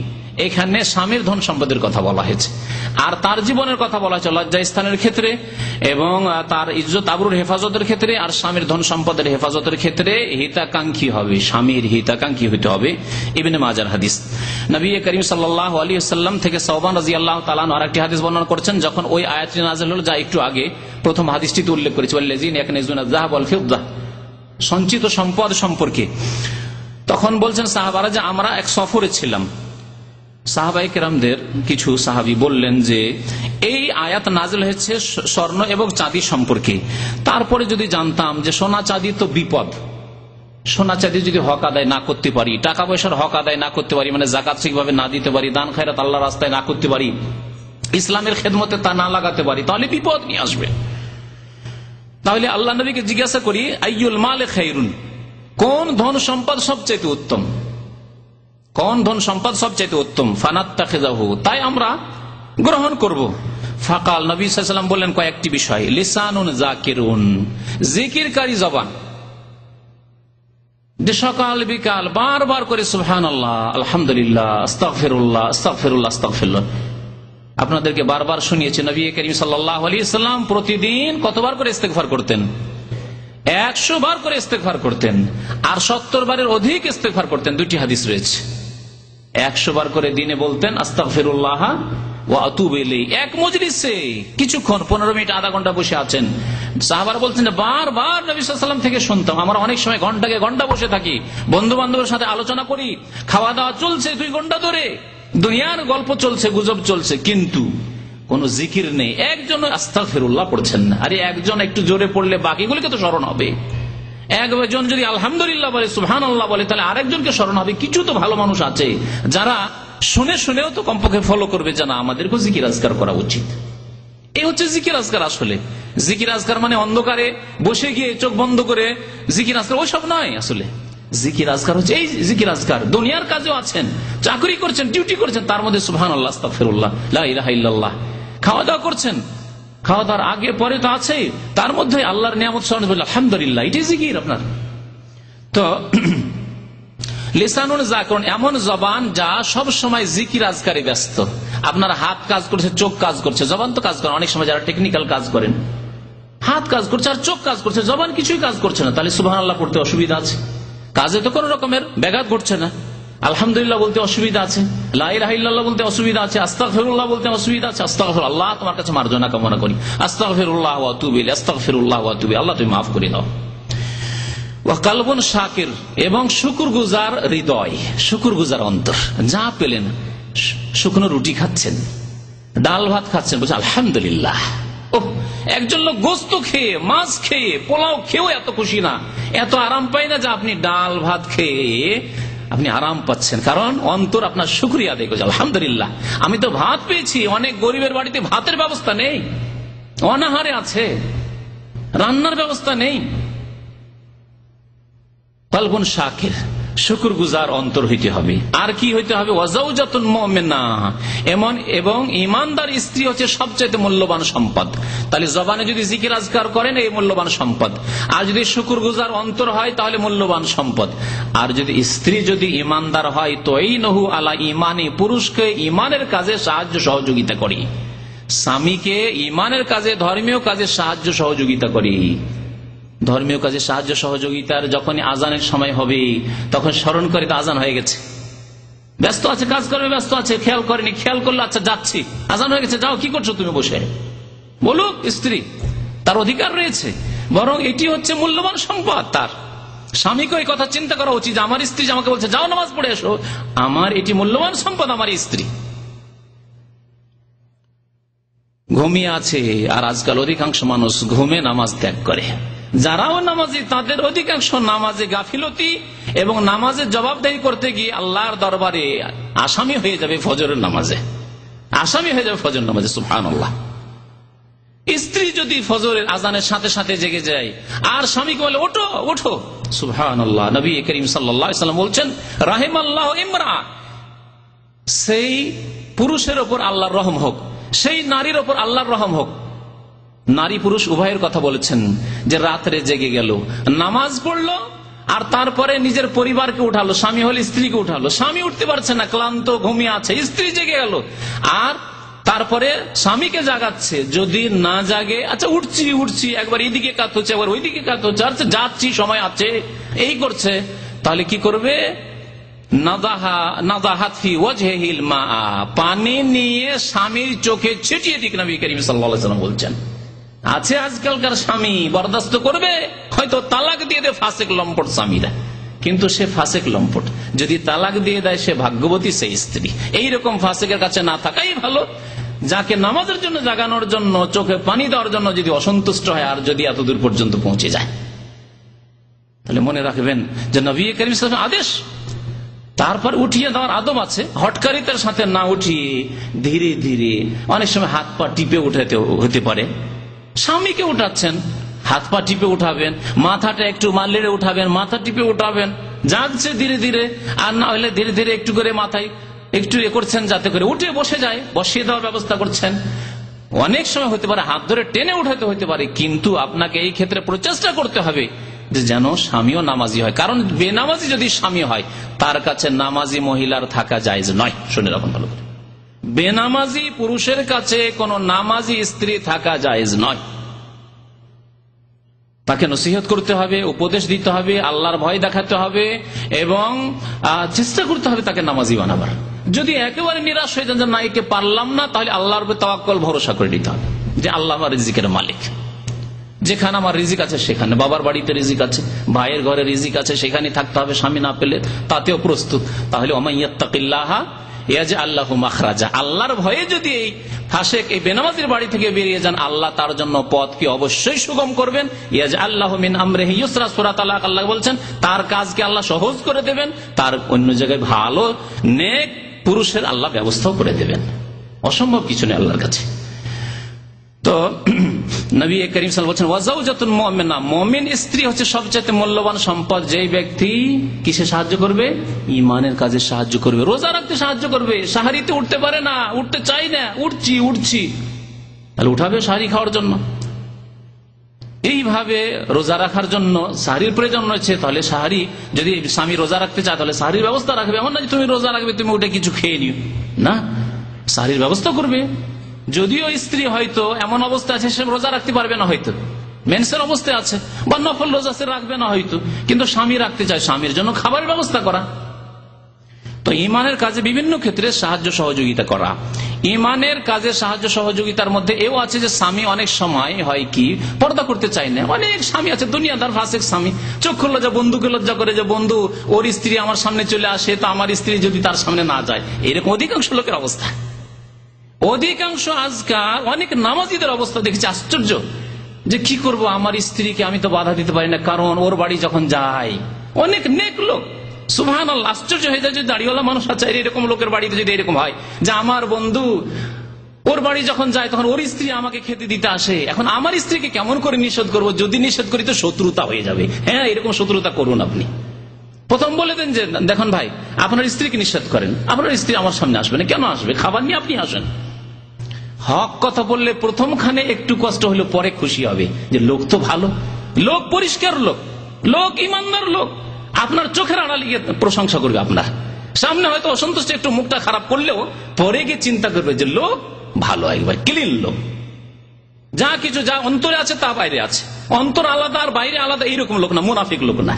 এখানে স্বামীর ধন সম্পদের কথা বলা হয়েছে, আর তার জীবনের কথা বলা হয়েছে লজ্জা স্থানের ক্ষেত্রে, এবং তার ইজ্জত আবরুর হেফাজতের ক্ষেত্রে। আর স্বামীর ধন সম্পদের হেফাজতের ক্ষেত্রে হিতাকাঙ্ক্ষী হবে, স্বামীর হিতাকাঙ্ক্ষী হতে হবে। ইবনে মাজার হাদিস। নবী করিম সাল্লাল্লাহু আলাইহি ওয়াসাল্লাম থেকে সাওবান রাদিয়াল্লাহু তাআলা আনহু আরেকটি হাদিস বর্ণনা করেছেন, যখন ওই আয়াতটি নাযিল হলো যা একটু আগে প্রথম হাদিসটিতে উল্লেখ করেছে, ওয়াল্লাযিনা ইয়াকনিজুনা আয-যাহাব ওয়াল ফিদ্দা, সঞ্চিত সম্পদ সম্পর্কে। তখন বলছেন সাহাবারা যে আমরা এক সফরে ছিলাম। সাহাবায়ে কেরামদের কিছু সাহাবী বললেন যে এই আয়াত নাযিল হয়েছে স্বর্ণ এবং চাঁদি সম্পর্কে। তারপরে যদি জানতাম যে সোনা চাঁদি তো বিপদ, সোনা চাঁদি যদি হক আদায় না করতে পারি, টাকা পয়সার হক আদায় না করতে পারি, মানে যাকাত ঠিকভাবে না দিতে পারি, দান খায়রাত আল্লাহর রাস্তায় না করতে পারি, ইসলামের খেদমতে তা না লাগাতে পারি, তাহলে বিপদ নিয়ে আসবে। তাহলে আল্লাহ নবীকে জিজ্ঞাসা করি, আইয়ুল মালে খায়রুন, কোন ধন সম্পদ সবচেয়ে উত্তম, কোন ধন সম্পদ সবচেয়ে উত্তম? ফানাত্তাখিযাহু, তাই আমরা গ্রহণ করব। ফাকাল, নবী সাল্লাল্লাহু আলাইহি ওয়াসাল্লাম বললেন কয়েকটি বিষয়। লিসানুন যাকিরুন, জিকিরকারী জবান, যে সকাল বিকাল বারবার করে সুবহানাল্লাহ, আলহামদুলিল্লাহ, আস্তাগফিরুল্লাহ, আস্তাগফিরুল্লাহ, আস্তাগফিরুল্লাহ। আপনাদেরকে বারবার শুনিয়েছি নবী করিম সাল্লাল্লাহু আলাইহি ওয়াসাল্লাম প্রতিদিন কতবার করে ইস্তেগফার করতেন? 100 বার করে ইস্তেগফার করতেন, আর 70 বারের অধিক ইস্তেগফার করতেন। দুটি হাদিস রয়েছে। 100 বার করে দিনে বলতেন আস্তাগফিরুল্লাহ ওয়া আতুবু ইলাইহি, এক মজলিসে কিছুক্ষণ, 15 মিনিট, আধা ঘন্টা বসে আছেন। সাহাবারা বলছেন যে বারবার নবী সাল্লাল্লাহু আলাইহি ওয়াসাল্লাম থেকে শুনতাম। আমরা অনেক সময় ঘন্টাকে ঘন্টা বসে থাকি, বন্ধু বান্ধবের সাথে আলোচনা করি, খাওয়া দাওয়া চলছে 2 ঘন্টা ধরে, দুনিয়ার গল্প চলছে, গুজব চলছে, কিন্তু কোন জিকির নেই। একজন আস্তাগফিরুল্লাহ পড়ছেন না। আরে একজন একটু জোরে পড়লে বাকিগুলিকে তো স্মরণ হবে। একজন যদি আলহামদুলিল্লাহ বলে, সুবহানাল্লাহ বলে, তাহলে আরেকজনকে স্মরণ হবে। কিছু তো ভালো মানুষ আছে যারা শুনেও তো কমপক্ষে ফলো করবে, জানা আমাদেরকেও জিকির আজকার করা উচিত। এই হচ্ছে জিকির আজকার। আসলে জিকির আজকার মানে অন্ধকারে বসে গিয়ে চোখ বন্ধ করে জিকির আজকার, ওইসব নয়। আসলে জিকির আজকার হচ্ছে এই জিকির আজকার। দুনিয়ার কাজেও আছেন, চাকরি করছেন, ডিউটি করছেন, তার মধ্যে সুবহানাল্লাহ, আস্তাগফিরুল্লাহ, লা ইলাহা ইল্লাল্লাহ। খাওয়া দাওয়া করছেন, খাওয়া দাওয়ার আগে পরে তো আছে, তার মধ্যে আল্লাহর নিয়ামত স্মরণ করলে আলহামদুলিল্লাহ, এটাই জিকির আপনার। তো লিসানুন যাকিরুন, এমন জবান যা সব সময় জিকির আজকারে ব্যস্ত। আপনার হাত কাজ করছে, চোখ কাজ করছে, জবান তো কাজ করে। অনেক সময় যারা টেকনিক্যাল কাজ করেন, হাত কাজ করছে আর চোখ কাজ করছে, জবান কিছুই কাজ করছে না, তাহলে সুবহানাল্লাহ পড়তে অসুবিধা আছে। কাজে তো কোন রকমের ব্যাঘাত ঘটছে না, আলহামদুলিল্লাহ বলতে অসুবিধা আছে, লা ইলাহা ইল্লাল্লাহ বলতে অসুবিধা আছে, আস্তাগফিরুল্লাহ বলতে অসুবিধা আছে। আস্তাগফিরুল্লাহ, তোমার কাছে মার্জনা কামনা করি, আস্তাগফিরুল্লাহ ওয়া আতুবু ইলাইহি, আস্তাগফিরুল্লাহ ওয়া আতুবু ইলাইহি, আল্লাহ তুমি মাফ করে দাও। কালবুন শাকির, এবং শুকরগুজার হৃদয়, শুকরগুজার অন্তর। যা পেলেন, শুকনো রুটি খাচ্ছেন, ডাল ভাত খাচ্ছেন, বলছে আলহামদুলিল্লাহ। ও, একজন লোক গোস্ত খেয়ে, মাছ খেয়ে, পোলাও খেয়েও এত খুশি না, এত আরাম পায় না যে আপনি ডাল ভাত খেয়ে আপনি আরাম পাচ্ছেন, কারণ অন্তর আপনার শুকরিয়া আদায় করছে। আলহামদুলিল্লাহ, আমি তো ভাত পেয়েছি। অনেক গরিবের বাড়িতে ভাতের ব্যবস্থা নেই, অনাহারে আছে, রান্নার ব্যবস্থা নেই। কালবুন শাকির, শুকরগুজার অন্তর হইতে হবে। আর কি হইতে হবে? ওয়াজাউজাতুন মুমিনা, এবং ইমানদার স্ত্রী হচ্ছে সবচেয়ে মূল্যবান সম্পদ। তাহলে জবানে যদি জিকির আজকার করেন, এই মূল্যবান সম্পদ। আর যদি শুকরগুজার অন্তর হয়, তাহলে মূল্যবান সম্পদ। আর যদি স্ত্রী যদি ইমানদার হয়, তো এই নহু আলা ইমানি, পুরুষকে ইমানের কাজে সাহায্য সহযোগিতা করি, স্বামীকে ইমানের কাজে, ধর্মীয় কাজে সাহায্য সহযোগিতা করি। ধর্মীয় কাজে সাহায্য সহযোগিতার যখনই আজানের সময় হবে, তখন স্মরণ করে তো আজান হয়ে গেছে, ব্যস্ত আছে, কাজ করবে, ব্যস্ত আছে, খেয়াল করেনি, খেয়াল করলো, আচ্ছা যাচ্ছি, আজান হয়ে গেছে, যাও, কি করছো তুমি বসে? বলুক স্ত্রী, তার অধিকার রয়েছে। বরং এটি হচ্ছে মূল্যবান সম্পদ। তার স্বামীকে এই কথা চিন্তা করা উচিত, আমার স্ত্রী আমাকে বলছে যাও নামাজ পড়ে এসো, আমার এটি মূল্যবান সম্পদ, আমার স্ত্রী। ঘুমিয়ে আছে, আর আজকাল অধিকাংশ মানুষ ঘুমে নামাজ ত্যাগ করে। যারাও নামাজি, তাদের অধিকাংশ নামাজে গাফিলতি, এবং নামাজের জবাবদাহি করতে গিয়ে আল্লাহর দরবারে আসামি হয়ে যাবে ফজরের নামাজে, আসামি হয়ে যাবে ফজর নামাজে। সুবহানাল্লাহ। স্ত্রী যদি ফজরের আজানের সাথে সাথে জেগে যায়, আর স্বামীকে বলে ওঠো ওঠো, সুবহানাল্লাহ, নবী করিম সাল্লাল্লাহু আলাইহি ওয়াসাল্লাম বলছেন রাহিমাল্লাহু ইমরা, সেই পুরুষের ওপর আল্লাহর রহম হোক, সেই নারীর ওপর আল্লাহর রহম হোক। নারী পুরুষ উভয়ের কথা বলেছেন, যে রাত্রে জেগে গেল, নামাজ পড়লো, আর তারপরে নিজের পরিবারকে উঠালো, স্বামী হলে স্ত্রীকে উঠালো, স্বামী উঠতে পারছে না, ক্লান্ত, ঘুমিয়ে আছে, স্ত্রী জেগে গেল, আর তারপরে স্বামীকে জাগাচ্ছে। যদি না জাগে, আচ্ছা উঠছি উঠছি, একবার এইদিকে কাত হচ্ছে, একবার ওইদিকে কাত হচ্ছে, আচ্ছা যাচ্ছি, সময় আছে, এই করছে, তাহলে কি করবে? পানি নিয়ে স্বামীর চোখে ছিটিয়ে দিক, নবী করিম সাল্লাল্লাহু আলাইহি ওয়াসাল্লাম বলছেন। আছে আজকালকার স্বামী বরদাস্ত করবে, হয়তো তালাক দিয়ে দেয় ফাসেক লম্পট স্বামীরা, কিন্তু সে ফাসেক লম্পট। যদি তালাক দিয়ে দেয়, সে ভাগ্যবতী সেই স্ত্রী। এইরকম ফাসেকের কাছে না থাকাই ভালো, যাকে নামাজের জন্য জাগানোর জন্য, চোখে পানি দেওয়ার জন্য যদি অসন্তুষ্ট হয়, আর যদি এতদূর পর্যন্ত পৌঁছে যায়, তাহলে মনে রাখবেন যে নবী করিম সাল্লাল্লাহু আলাইহি ওয়াসাল্লাম আদেশ। তারপর উঠিয়ে দেওয়ার আদব আছে, হটকারিতার সাথে না উঠিয়ে ধীরে ধীরে, অনেক সময় হাত পা টিপে উঠাতে হতে পারে, স্বামীকে উঠাচ্ছেন, হাত পা টিপে উঠাবেন, মাথাটা একটু মারলেড়ে উঠাবেন, মাথা টিপে উঠাবেন, জাগছে ধীরে ধীরে, আর না হলে ধীরে ধীরে একটু করে মাথায় একটু এ করছেন, যাতে করে উঠে বসে যায়, বসিয়ে দেওয়ার ব্যবস্থা করছেন। অনেক সময় হতে পারে হাত ধরে টেনে উঠাতে হতে পারে, কিন্তু আপনাকে এই ক্ষেত্রে প্রচেষ্টা করতে হবে যে যেন স্বামীও নামাজি হয়, কারণ বেনামাজি যদি স্বামী হয়, তার কাছে নামাজি মহিলার থাকা জায়েজ নয়। শুনে রাখুন ভালো করে, বেনামাজি পুরুষের কাছে কোন নামাজি স্ত্রী থাকা জায়েজ নয়। তাকে নসিহত করতে হবে, উপদেশ দিতে হবে, আল্লাহর ভয় দেখাতে হবে, এবং চেষ্টা করতে হবে তাকে নামাজি বানাবার। যদি একেবারে নিরাশ হয়ে যান যে না, একে পারলাম না, তাহলে আল্লাহর উপর তাওয়াক্কুল, ভরসা করে নিতে হবে যে আল্লাহ আমার রিজিকের মালিক, যেখানে আমার রিজিক আছে সেখানে, বাবার বাড়িতে রিজিক আছে, ভাইয়ের ঘরে রিজিক আছে, সেখানে থাকতে হবে, স্বামী না পেলে তাতেও প্রস্তুত। তাহলে ওমান ইয়াত্তাকিল্লাহ ইয়াজআল লাহু মাখরাজা, আল্লাহর ভয়ে যদি এই ফাসেক, এই বেনামাজির বাড়ি থেকে বেরিয়ে যান, আল্লাহ তার জন্য পথকে অবশ্যই সুগম করবেন। ইয়াজআল লাহু মিন আমরিহি ইউসরা, সূরা তালাক আল্লাহ বলছেন, তার কাজকে আল্লাহ সহজ করে দেবেন, তার অন্য জায়গায় ভালো নেক পুরুষের আল্লাহ ব্যবস্থাও করে দেবেন। অসম্ভব কিছু নেই আল্লাহর কাছে। তো নবী করিম সাল্লাল্লাহু আলাইহি ওয়াসাল্লাম বলেন ওয়াজাউজাতুন মুমিনা, মুমিন স্ত্রী হচ্ছে সবচেয়ে মূল্যবান সম্পদ। যেই ব্যক্তি কিসে সাহায্য করবে? ঈমানের কাজে সাহায্য করবে, রোজা রাখতে সাহায্য করবে। সাহারিতে উঠতে পারে না, উঠতে চাই না, উঠছি, তাহলে উঠাবে সাহারি খাওয়ার জন্য। এইভাবে রোজা রাখার জন্য সাহারির প্রয়োজন রয়েছে, তাহলে সাহারি, যদি স্বামী রোজা রাখতে চায়, তাহলে সাহারির ব্যবস্থা রাখবে। এমন না যে তুমি রোজা রাখবে, তুমি উঠে কিছু খেয়ে নিও, না, সাহারির ব্যবস্থা করবে। যদিও স্ত্রী হয়তো এমন অবস্থা আছে সে রোজা রাখতে পারবে না, হয়তো মেন্সের অবস্থায় আছে, বা নফল রোজা সে রাখবে না হয়তো, কিন্তু স্বামী রাখতে চায়, স্বামীর জন্য খাবারের ব্যবস্থা করা। তো ঈমানের কাজে বিভিন্ন ক্ষেত্রে সাহায্য সহযোগিতা করা, ইমানের কাজে সাহায্য সহযোগিতার মধ্যে এও আছে যে স্বামী অনেক সময় হয় কি পর্দা করতে চায় না। অনেক স্বামী আছে দুনিয়াদার ফাসিক স্বামী, চক্ষু লজ্জা, বন্ধুকে লজ্জা করে যে বন্ধু ওর স্ত্রী আমার সামনে চলে আসে তো আমার স্ত্রী যদি তার সামনে না যায়, এরকম অধিকাংশ লোকের অবস্থা। অধিকাংশ আজকাল অনেক নামাজিদের অবস্থা দেখেছি আশ্চর্য, যে কি করব আমার স্ত্রীকে আমি তো বাধা দিতে পারি না, কারণ ওর বাড়ি যখন যায় অনেক নেক লোক, সুবহানাল্লাহ, আশ্চর্য হয়ে যায় যে দাড়িওয়ালা মানুষ আছে এরকম লোকের বাড়িতে যদি এরকম হয় যে আমার বন্ধু ওর বাড়ি যখন যায় তখন ওর স্ত্রী আমাকে খেতে দিতে আসে। এখন আমার স্ত্রীকে কেমন করে নিষেধ করব? যদি নিষেধ করি তো শত্রুতা হয়ে যাবে। হ্যাঁ, এরকম শত্রুতা করুন আপনি। প্রথম বলে দেন যে দেখুন ভাই, আপনার স্ত্রীকে নিষেধ করেন, আপনার স্ত্রী আমার সামনে আসবে না। কেন আসবে? খাবার নিয়ে আপনি আসেন। হক কথা বললে প্রথমখানে একটু কষ্ট হলে পরে খুশি হবে যে লোক তো ভালো, লোক পরিষ্কার, লোক ইমানদার লোক, আপনার চোখের আড়ালে গিয়ে প্রশংসা করবে। আপনার সামনে হয়তো অসন্তুষ্ট একটু মুখটা খারাপ করলেও পরে গিয়ে চিন্তা করবে যে লোক ভালো, একবার ক্লিন লোক, যা কিছু যা অন্তরে আছে তা বাইরে আছে, অন্তর আলাদা আর বাইরে আলাদা, এইরকম লোক না, মুনাফিক লোক না।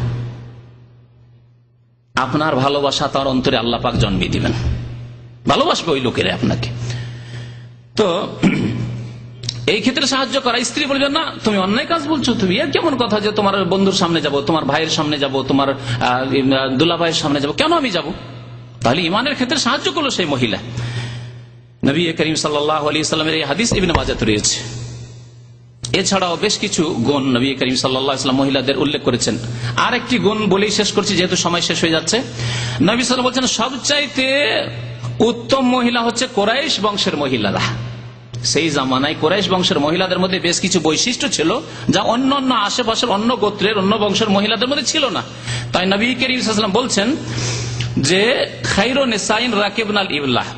আপনার ভালোবাসা তার অন্তরে আল্লাহ পাক জন্মিয়ে দিবেন, ভালোবাসবে ওই লোকেরা আপনাকে। তো এই ক্ষেত্রে সাহায্য করা। স্ত্রী বলবে না তুমি অন্যায় কাজ বলছো, তুমি এর কেমন কথা যে তোমার বন্ধুর সামনে যাব, তোমার ভাইয়ের সামনে যাব, তোমার দুলা ভাইয়ের সামনে যাব, কেন আমি যাব? তাহলে ইমানের ক্ষেত্রে সাহায্য করলো সেই মহিলা। নবী করিম সাল্লাল্লাহু আলাইহি ওয়াসাল্লামের এই হাদিস ইবনে মাজাতে রয়েছে। এছাড়াও বেশ কিছু গুণ নবী করিম সাল্লাল্লাহু আলাইহি ওয়াসাল্লাম মহিলাদের উল্লেখ করেছেন। আর একটি গুণ বলেই শেষ করছি যেহেতু সময় শেষ হয়ে যাচ্ছে। নবী সাল্লাল্লাহু বলছেন সবচাইতে উত্তম মহিলা হচ্ছে কুরাইশ বংশের মহিলারা। সেই জামানায় কুরাইশ বংশের মহিলাদের মধ্যে বেশ কিছু বৈশিষ্ট্য ছিল যা অন্য অন্য আশেপাশের অন্য গোত্রের অন্য বংশের মহিলাদের মধ্যে ছিল না। তাই নবী করিম সাল্লাল্লাহু আলাইহি ওয়াসাল্লাম বলছেন যে খায়রু নিসাইন রাকিবনাল ইবলাহ,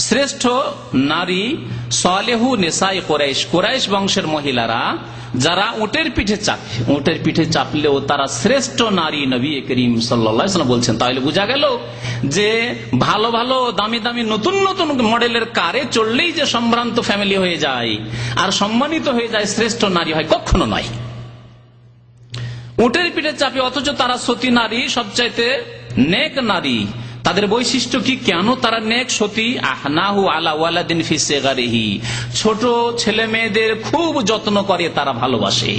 শ্রেষ্ঠ নারী সালেহু নিসাই কুরাইশ, কুরাইশ বংশের মহিলারা যারা উটের পিঠে চাপে, উটের পিঠে চাপলেও তারা শ্রেষ্ঠ নারী। নবী করিম সাল্লাল্লাহু আলাইহি ওয়াসাল্লাম বলছেন। তাহলে বোঝা গেল যে ভালো ভালো দামি দামি নতুন নতুন মডেলের কারে চললেই যে সম্ভ্রান্ত ফ্যামিলি হয়ে যায় আর সম্মানিত হয়ে যায়, শ্রেষ্ঠ নারী হয় কখনো নয়। উটের পিঠে চাপে অথচ তারা সতী নারী, সবচাইতে নেক নারী। তাদের বৈশিষ্ট্য কি, কেন তারা নেক সতী? আহনাহু আলা ওয়ালাদিন ফি সিগারিহি, ছোট ছেলে মেয়েদের খুব যত্ন করে, তারা ভালোবাসে।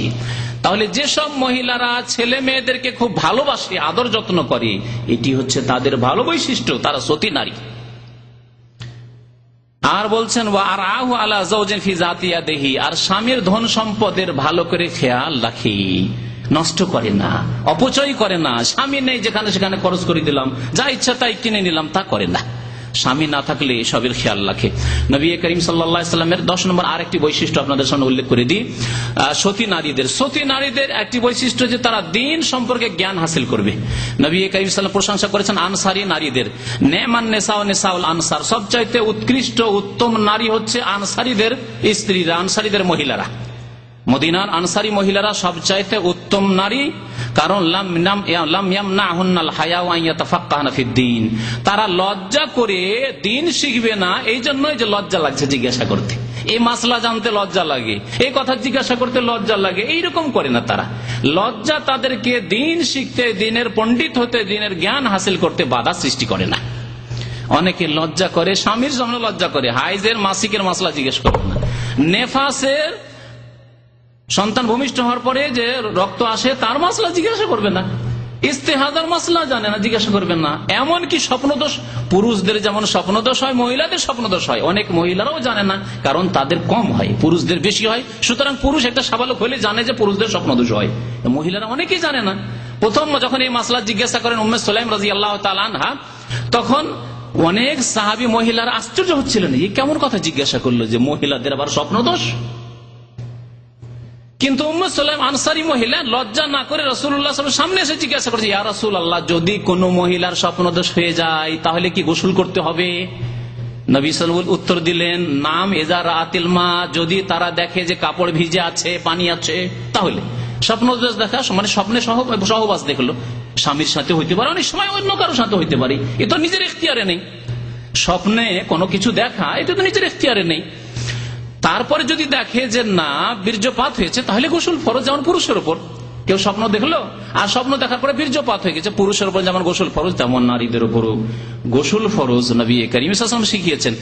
তাহলে যেসব মহিলারা ছেলে মেয়েদেরকে খুব ভালোবাসে, আদর যত্ন করে, এটি হচ্ছে তাদের ভালো বৈশিষ্ট্য, তারা সতী নারী। আর বলছেন ওয়ারাহু আলা যাওজিন ফি যাতিয়াদিহি, আর স্বামীর ধন সম্পদের ভালো করে খেয়াল রাখে, নষ্ট করে না, অপচয় করে না। স্বামী নেই যেখানে সেখানে খরচ করে দিলাম, যা ইচ্ছা তাই কিনে নিলাম, তা করে না। স্বামী না থাকলে এসবের খেয়াল রাখে। নবী করিম সাল্লাল্লাহু আলাইহি ওয়াসাল্লামের 10 নম্বর আরেকটি বৈশিষ্ট্য আপনাদের সামনে উল্লেখ করে দিই। সতী নারীদের একটি বৈশিষ্ট্য যে তারা দ্বীন সম্পর্কে জ্ঞান হাসিল করবে। নবী করিম সাল্লাল্লাহু আলাইহি ওয়াসাল্লাম প্রশংসা করেছেন আনসারী নারীদের, নেমান নিসাউ নিসাউল আনসার, সবচাইতে উৎকৃষ্ট উত্তম নারী হচ্ছে আনসারীদের স্ত্রীরা, আনসারীদের মহিলারা। মদিনার আনসারী মহিলারা সবচাইতে উত্তম নারী, কারণ তারা লজ্জা করে দিন শিখবে না, এই জন্যই যে লজ্জা লাগছে জিজ্ঞাসা করতে, এই মাসলা জানতে লজ্জা লাগে, এই কথা জিজ্ঞাসা করতে লজ্জা লাগে, এইরকম করে না তারা। লজ্জা তাদেরকে দিন শিখতে, দিনের পণ্ডিত হতে, দিনের জ্ঞান হাসিল করতে বাধা সৃষ্টি করে না। অনেকে লজ্জা করে, স্বামীর সামনে লজ্জা করে, হাইজের মাসিকের মাসলা জিজ্ঞেস করবে না, নেফাসের সন্তান ভূমিষ্ঠ হওয়ার পরে যে রক্ত আসে তার মাসলা জিজ্ঞাসা করবে না, ইস্তেহাদার মাসলা জানে না, জিজ্ঞাসা করবেন না। এমনকি স্বপ্নদোষ, পুরুষদের যেমন স্বপ্নদোষ হয়, মহিলাদের স্বপ্নদোষ হয়, অনেক মহিলারাও জানে না, কারণ তাদের কম হয়, পুরুষদের বেশি হয়। সুতরাং পুরুষ একটা সাবালক হলে জানে যে পুরুষদের স্বপ্নদোষ হয়, মহিলারা অনেকেই জানে না। প্রথম যখন এই মাসলা জিজ্ঞাসা করেন উম্মে সুলাইম রাদিয়াল্লাহু তাআলা আনহা, তখন অনেক সাহাবী মহিলারা আশ্চর্য হচ্ছিলেন, এই কেমন কথা জিজ্ঞাসা করলো যে মহিলাদের আবার স্বপ্নদোষ। কিন্তু উম্মে সুলাইম আনসারী মহিলা লজ্জা না করে রাসূলুল্লাহ সাল্লাল্লাহু আলাইহি ওয়াসাল্লাম সামনে এসে জিজ্ঞাসা করেছে, ইয়া রাসূলুল্লাহ, যদি কোনো মহিলার স্বপ্নদোষ হয়ে যায় তাহলে কি গোসল করতে হবে? নবী সাল্লাল্লাহু উত্তর দিলেন, নাম ইজা রাআতিল মা, যদি তারা দেখে যে কাপড় ভিজে আছে, পানি আছে, তাহলে। স্বপ্নদোষ দেখা মানে স্বপ্নে সহবাস দেখলো, স্বামীর সাথে হইতে পারে, অনেক সময় অন্য কারোর সাথে হইতে পারে, এ তো নিজের এখতিয়ারে নেই। স্বপ্নে কোনো কিছু দেখা, এটা তো নিজের এখতিয়ারে নেই। তারপরে যদি দেখে যে না বীর্যপাত হয়েছে, তাহলে গোসল ফরজ, যেমন পুরুষের উপর। কেউ স্বপ্ন দেখলো, আর স্বপ্ন দেখার পরে বীর্যপাত হয়ে গেছে। পুরুষের উপর যেমন গোসল ফরজ, তেমন নারীদের উপরও গোসল ফরজ, নবী করিম সাল্লাল্লাহু আলাইহি ওয়াসাল্লাম শিখিয়েছেন।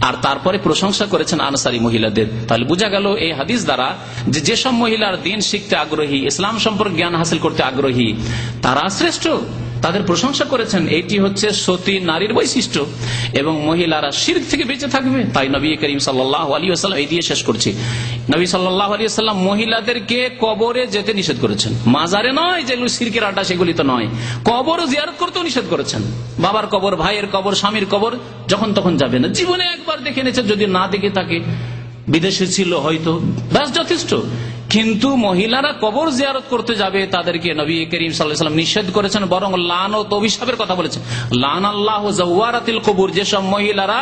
আর তারপরে প্রশংসা করেছেন আনসারী মহিলাদের। তাহলে বোঝা গেল এই হাদিস দ্বারা যে যেসব মহিলার দিন শিখতে আগ্রহী, ইসলাম সম্পর্কে জ্ঞান হাসিল করতে আগ্রহী, তারা শ্রেষ্ঠ, তাদের প্রশংসা করেছেন। এইটি হচ্ছে সতী নারীর বৈশিষ্ট্য। এবং মহিলারা শিরক থেকে বেঁচে থাকবে, তাই নবী করিম সাল্লাল্লাহু আলাইহি ওয়াসাল্লাম এই দিয়ে শেষ করছি, নবী সাল্লাল্লাহু আলাইহি ওয়াসাল্লাম মহিলাদেরকে কবরে যেতে নিষেধ করেছেন। মাজারে নয়, যেগুলো শিরকের আড্ডা সেগুলি তো নয়, কবর জিয়ারত করতেও নিষেধ করেছেন। বাবার কবর, ভাইয়ের কবর, স্বামীর কবর যখন তখন যাবে না। জীবনে একবার দেখে নিয়েছে, যদি না দেখে থাকে, বিদেশে ছিল হয়তো, ব্যাস যথেষ্ট। কিন্তু মহিলারা কবর জিয়ারত করতে যাবে, তাদেরকে নবী করিম সাল্লাল্লাহু আলাইহি ওয়াসাল্লাম নিষেধ করেছেন, বরং লানত, অভিশাপের কথা বলেছেন। লানাল্লাহু যাওয়ারাতিল কবুর, যেসব মহিলারা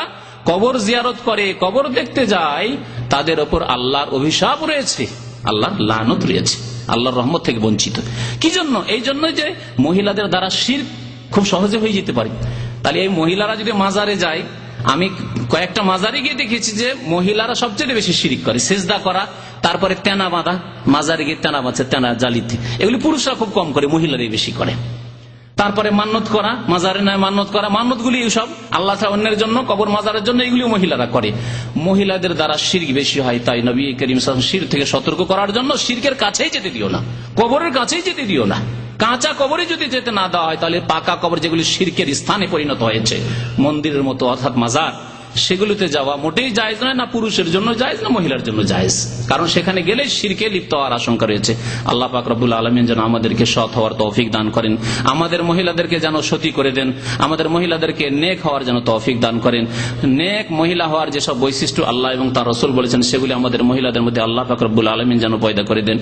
কবর জিয়ারত করে, কবর দেখতে যায়, তাদের উপর আল্লাহর অভিশাপ রয়েছে, আল্লাহর লানত রয়েছে, আল্লাহর রহমত থেকে বঞ্চিত। কি জন্য? এই জন্য যে মহিলাদের দ্বারা শিরক খুব সহজে হয়ে যেতে পারে। তাহলে এই মহিলারা যদি মাজারে যায়, আমি কয়েকটা মাজারে গিয়ে দেখেছি যে মহিলারা সবচেয়ে বেশি শিরিক করে, সেজদা করা, তারপরে তেনা বাঁধা, মাজারে গিয়ে তেনা বাঁধছে, তেনা জালিতে, এগুলি পুরুষরা খুব কম করে, মহিলারাই বেশি করে। তারপরে মান্নত করা, মাজারে নয় মান্নত করা, মান্নতগুলি সব আল্লাহ ছাড়া অন্যের জন্য, কবর মাজারের জন্য, এগুলি মহিলারা করে। মহিলাদের দ্বারা শিরক বেশি হয়, তাই নবী করিম সাল্লাল্লাহু আলাইহি ওয়াসাল্লাম শিরক থেকে সতর্ক করার জন্য শিরকের কাছেই যেতে দিও না, কবরের কাছেই যেতে দিও না। কাঁচা কবরে যদি যেতে না দেওয়া হয়, তাহলে পাকা কবর, যেগুলি শিরকের স্থানে পরিণত হয়েছে, মন্দিরের মতো অর্থাৎ মাজার, সেগুলোতে যাওয়া মোটেই জায়েজ নয়, না পুরুষের জন্য জায়েজ, না মহিলার জন্য জায়েজ। কারণ সেখানে গেলে শিরকে লিপ্ত হওয়ার আশঙ্কা রয়েছে। আল্লাহ পাক রব্বুল আলামিন যেন আমাদেরকে সৎ হওয়ার তৌফিক দান করেন, আমাদের মহিলাদেরকে যেন সতী করে দেন, আমাদের মহিলাদেরকে নেক হওয়ার যেন তৌফিক দান করেন। নেক মহিলা হওয়ার যেসব বৈশিষ্ট্য আল্লাহ এবং তার রাসূল বলেছেন, সেগুলি আমাদের মহিলাদের মধ্যে আল্লাহ পাক রব্বুল আলামিন যেন পয়দা করে দেন।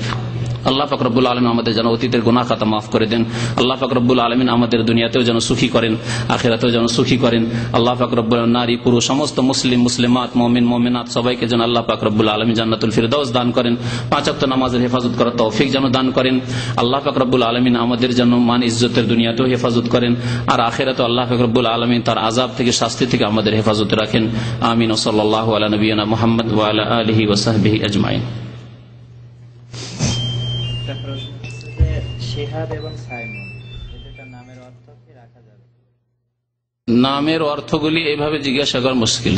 আল্লাহ পাক রব্বুল আলামিন আমাদের যেন অতীতের গুনাহ খাতা মাফ করে দেন। আল্লাহ পাক রব্বুল আলামিন আমাদের দুনিয়াতেও যেন সুখী করেন, আখিরাতেও যেন সুখী করেন। আল্লাহ পাক রব্বুল নারী পুরুষ সমস্ত মুসলিম মুসলিমাত মুমিন মুমিনাত সবাইকে যেন আল্লাহ পাক রব্বুল আলামিন জান্নাতুল ফিরদাউস দান করেন, 5 ওয়াক্ত নামাজের হেফাজত করার তৌফিক যেন দান করেন। আল্লাহ পাক রব্বুল আলামিন আমাদের যেন মান ইজ্জতের দুনিয়াতেও হেফাজত করেন, আর আখিরাতেও আল্লাহ পাক রব্বুল আলামিন তার আযাব থেকে, শাস্তি থেকে আমাদের হেফাজতে রাখেন। আমিন। সাল্লাল্লাহু আলা নবিয়িনা মুহাম্মদ ওয়া আলা আলিহি ওয়া সাহবিহি আজমাইন। নামের অর্থগুলি এইভাবে জিজ্ঞাসা করা মুশকিল।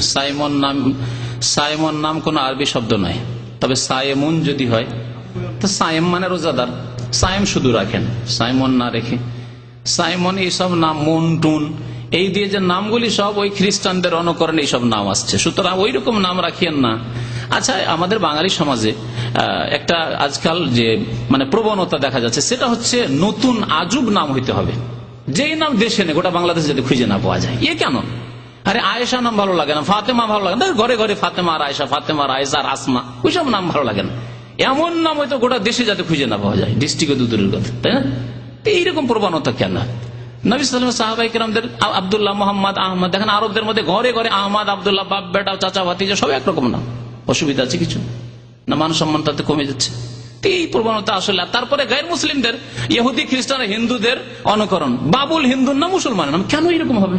সাইমন নাম কোন আরবি শব্দ নয়, তবে সায়েমুন যদি হয় তো সায়েম মানে রোজাদার, সায়েম শুধু রাখেন, সাইমন না রেখে। সাইমন এইসব নাম, মুনটুন, এই দিয়ে যে নামগুলি সব ওই খ্রিস্টানদের অনুকরণে এইসব নাম আসছে, সুতরাং ওই রকম নাম রাখিয়েন না। আচ্ছা, আমাদের বাঙালি সমাজে একটা আজকাল যে মানে প্রবণতা দেখা যাচ্ছে, সেটা হচ্ছে নতুন আজব নাম হইতে হবে, যেই নাম দেশে নেই, গোটা বাংলাদেশে যদি খুঁজে না পাওয়া যায়। এ কেন? আরে আয়েশা নাম ভালো লাগে না, ফাতেমা ভালো লাগে না, ঘরে ঘরে ফাতেমা আর আয়েশা, ফাতেমা আর আয়েশা আর আসমা, ওইসব নাম ভালো লাগে না। এমন নাম হয়তো গোটা দেশে যাতে খুঁজে না পাওয়া যায়, ডিস্ট্রিক্টে দূরের কথা, তাই না? এইরকম প্রবণতা কেন? নবী সাল্লাল্লাহু আলাইহি ওয়াসাল্লাম সাহাবায়ে কেরামদের আব্দুল্লাহ, মোহাম্মদ, আহমদ, দেখেন আরবদের মধ্যে ঘরে ঘরে আহমদ, আব্দুল্লাহ, বাপ বেটা, চাচা ভাতিজা সব একরকম নাম। অসুবিধা আছে কিছু না? মান সম্মান তাতে কমে যাচ্ছে। এই প্রবণতা আসলে। তারপরে গায়ের মুসলিমদের, ইহুদি খ্রিস্টান হিন্দুদের অনুকরণ, বাবুল হিন্দুর নাম, মুসলমানের নাম। কেন এরকম হবে?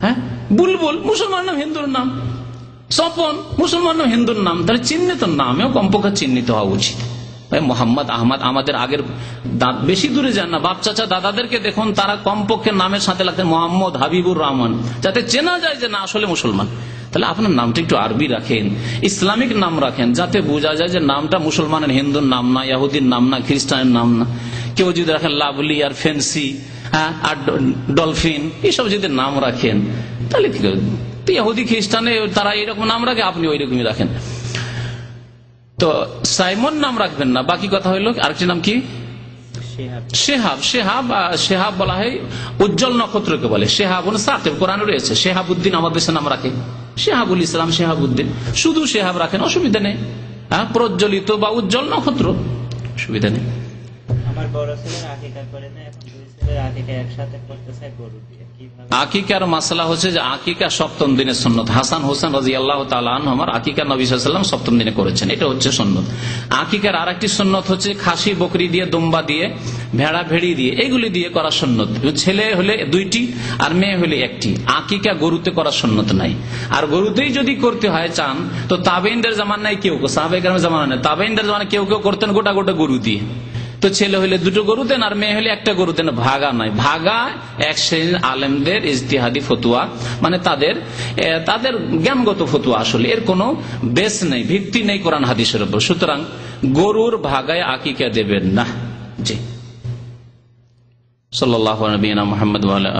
হ্যাঁ, বুলবুল মুসলমান নাম, হিন্দুর নাম। স্বপন মুসলমান নাম, হিন্দুর নাম। তাহলে চিহ্নিত নামেও কমপক্ষে চিহ্নিত হওয়া উচিত। মোহাম্মদ, আহমদ, আমাদের আগের বেশি দূরে যান না, বাপ চাচা দাদাদেরকে দেখুন, তারা কমপক্ষে নামের সাথে লাগতেন মোহাম্মদ, হাবিবুর রহমান, যাতে চেনা যায় যে না আসলে মুসলমান। তাহলে আপনার নামটা একটু আরবি রাখেন, ইসলামিক নাম রাখেন, যাতে বোঝা যায় যে নামটা মুসলমানের, হিন্দুর নাম না, ইহুদির নাম না, খ্রিস্টানের নাম না। কেউ যদি রাখেন লাভলি আর ফেন্সি, হ্যাঁ, আর ডলফিন, এইসব যদি নাম রাখেন, তাহলে কি ইহুদি খ্রিস্টানে তারা এইরকম নাম রাখে, আপনি ওই রকমই রাখেন। তো সাইমন নাম রাখবেন না। বাকি কথা হইল আরেকটি নাম কি? শেহাব। শেহাব, শেহাব বলা হয় উজ্জ্বল নক্ষত্রকে বলে। শেহাবুন সাকিব কোরআনে রয়েছে। শেহাবুদ্দিন আমাদের দেশে নাম রাখে, শেহাবুল ইসলাম, শেহাবুদ্দিন, শুধু শেহাব রাখেন, অসুবিধা নেই। হ্যাঁ, প্রজ্বলিত বা উজ্জ্বল নক্ষত্র, অসুবিধা নেই। আমার বড় ছেলের আকীকা করে না, এখন দুই ছেলের আকীকা একসাথে করতে চাই গরু দিয়ে। আকিকার মাসলা হচ্ছে যে আকিকা 7ম দিনের সুন্নত। হাসান হোসেন রাদিয়াল্লাহু তাআলা আনহুমার আকিকা নবী সাল্লাল্লাহু আলাইহি ওয়াসাল্লাম 7ম দিনে করেছেন, এটা হচ্ছে সুন্নত। আকিকার আরেকটি সুন্নত হচ্ছে খাসি বকরি দিয়ে, দুম্বা দিয়ে, ভেড়া ভেড়ি দিয়ে, এগুলি দিয়ে করা সুন্নত। ছেলে হলে 2টি আর মেয়ে হলে 1টি। আকিকা গরুতে করা সুন্নত নাই। আর গরুতেই যদি করতে হয় চান, তো তাবেইনদের জামানায় কেউ, সাহাবায়ে কেরামের জামানায়, তাবেইনদের জামানায় কেউ কেউ করতেন গোটা গোটা গরু দিয়ে। তো ছেলে হইলে দুটো গরু দেন আর মেয়ে হলে একটা গরু দেন, ভাগা নয়। ভাগা এক শ্রেণীর আলেমদের ইজতিহাদি ফতুয়া, মানে তাদের জ্ঞানগত ফতুয়া, আসলে এর কোনো বেস নেই, ভিত্তি নেই কোরআন হাদিসের উপর। সুতরাং গরুর ভাগায় আকিকা দেবেন না। জি, সাল্লাল্লাহু আলাইহি ওয়া সাল্লাম।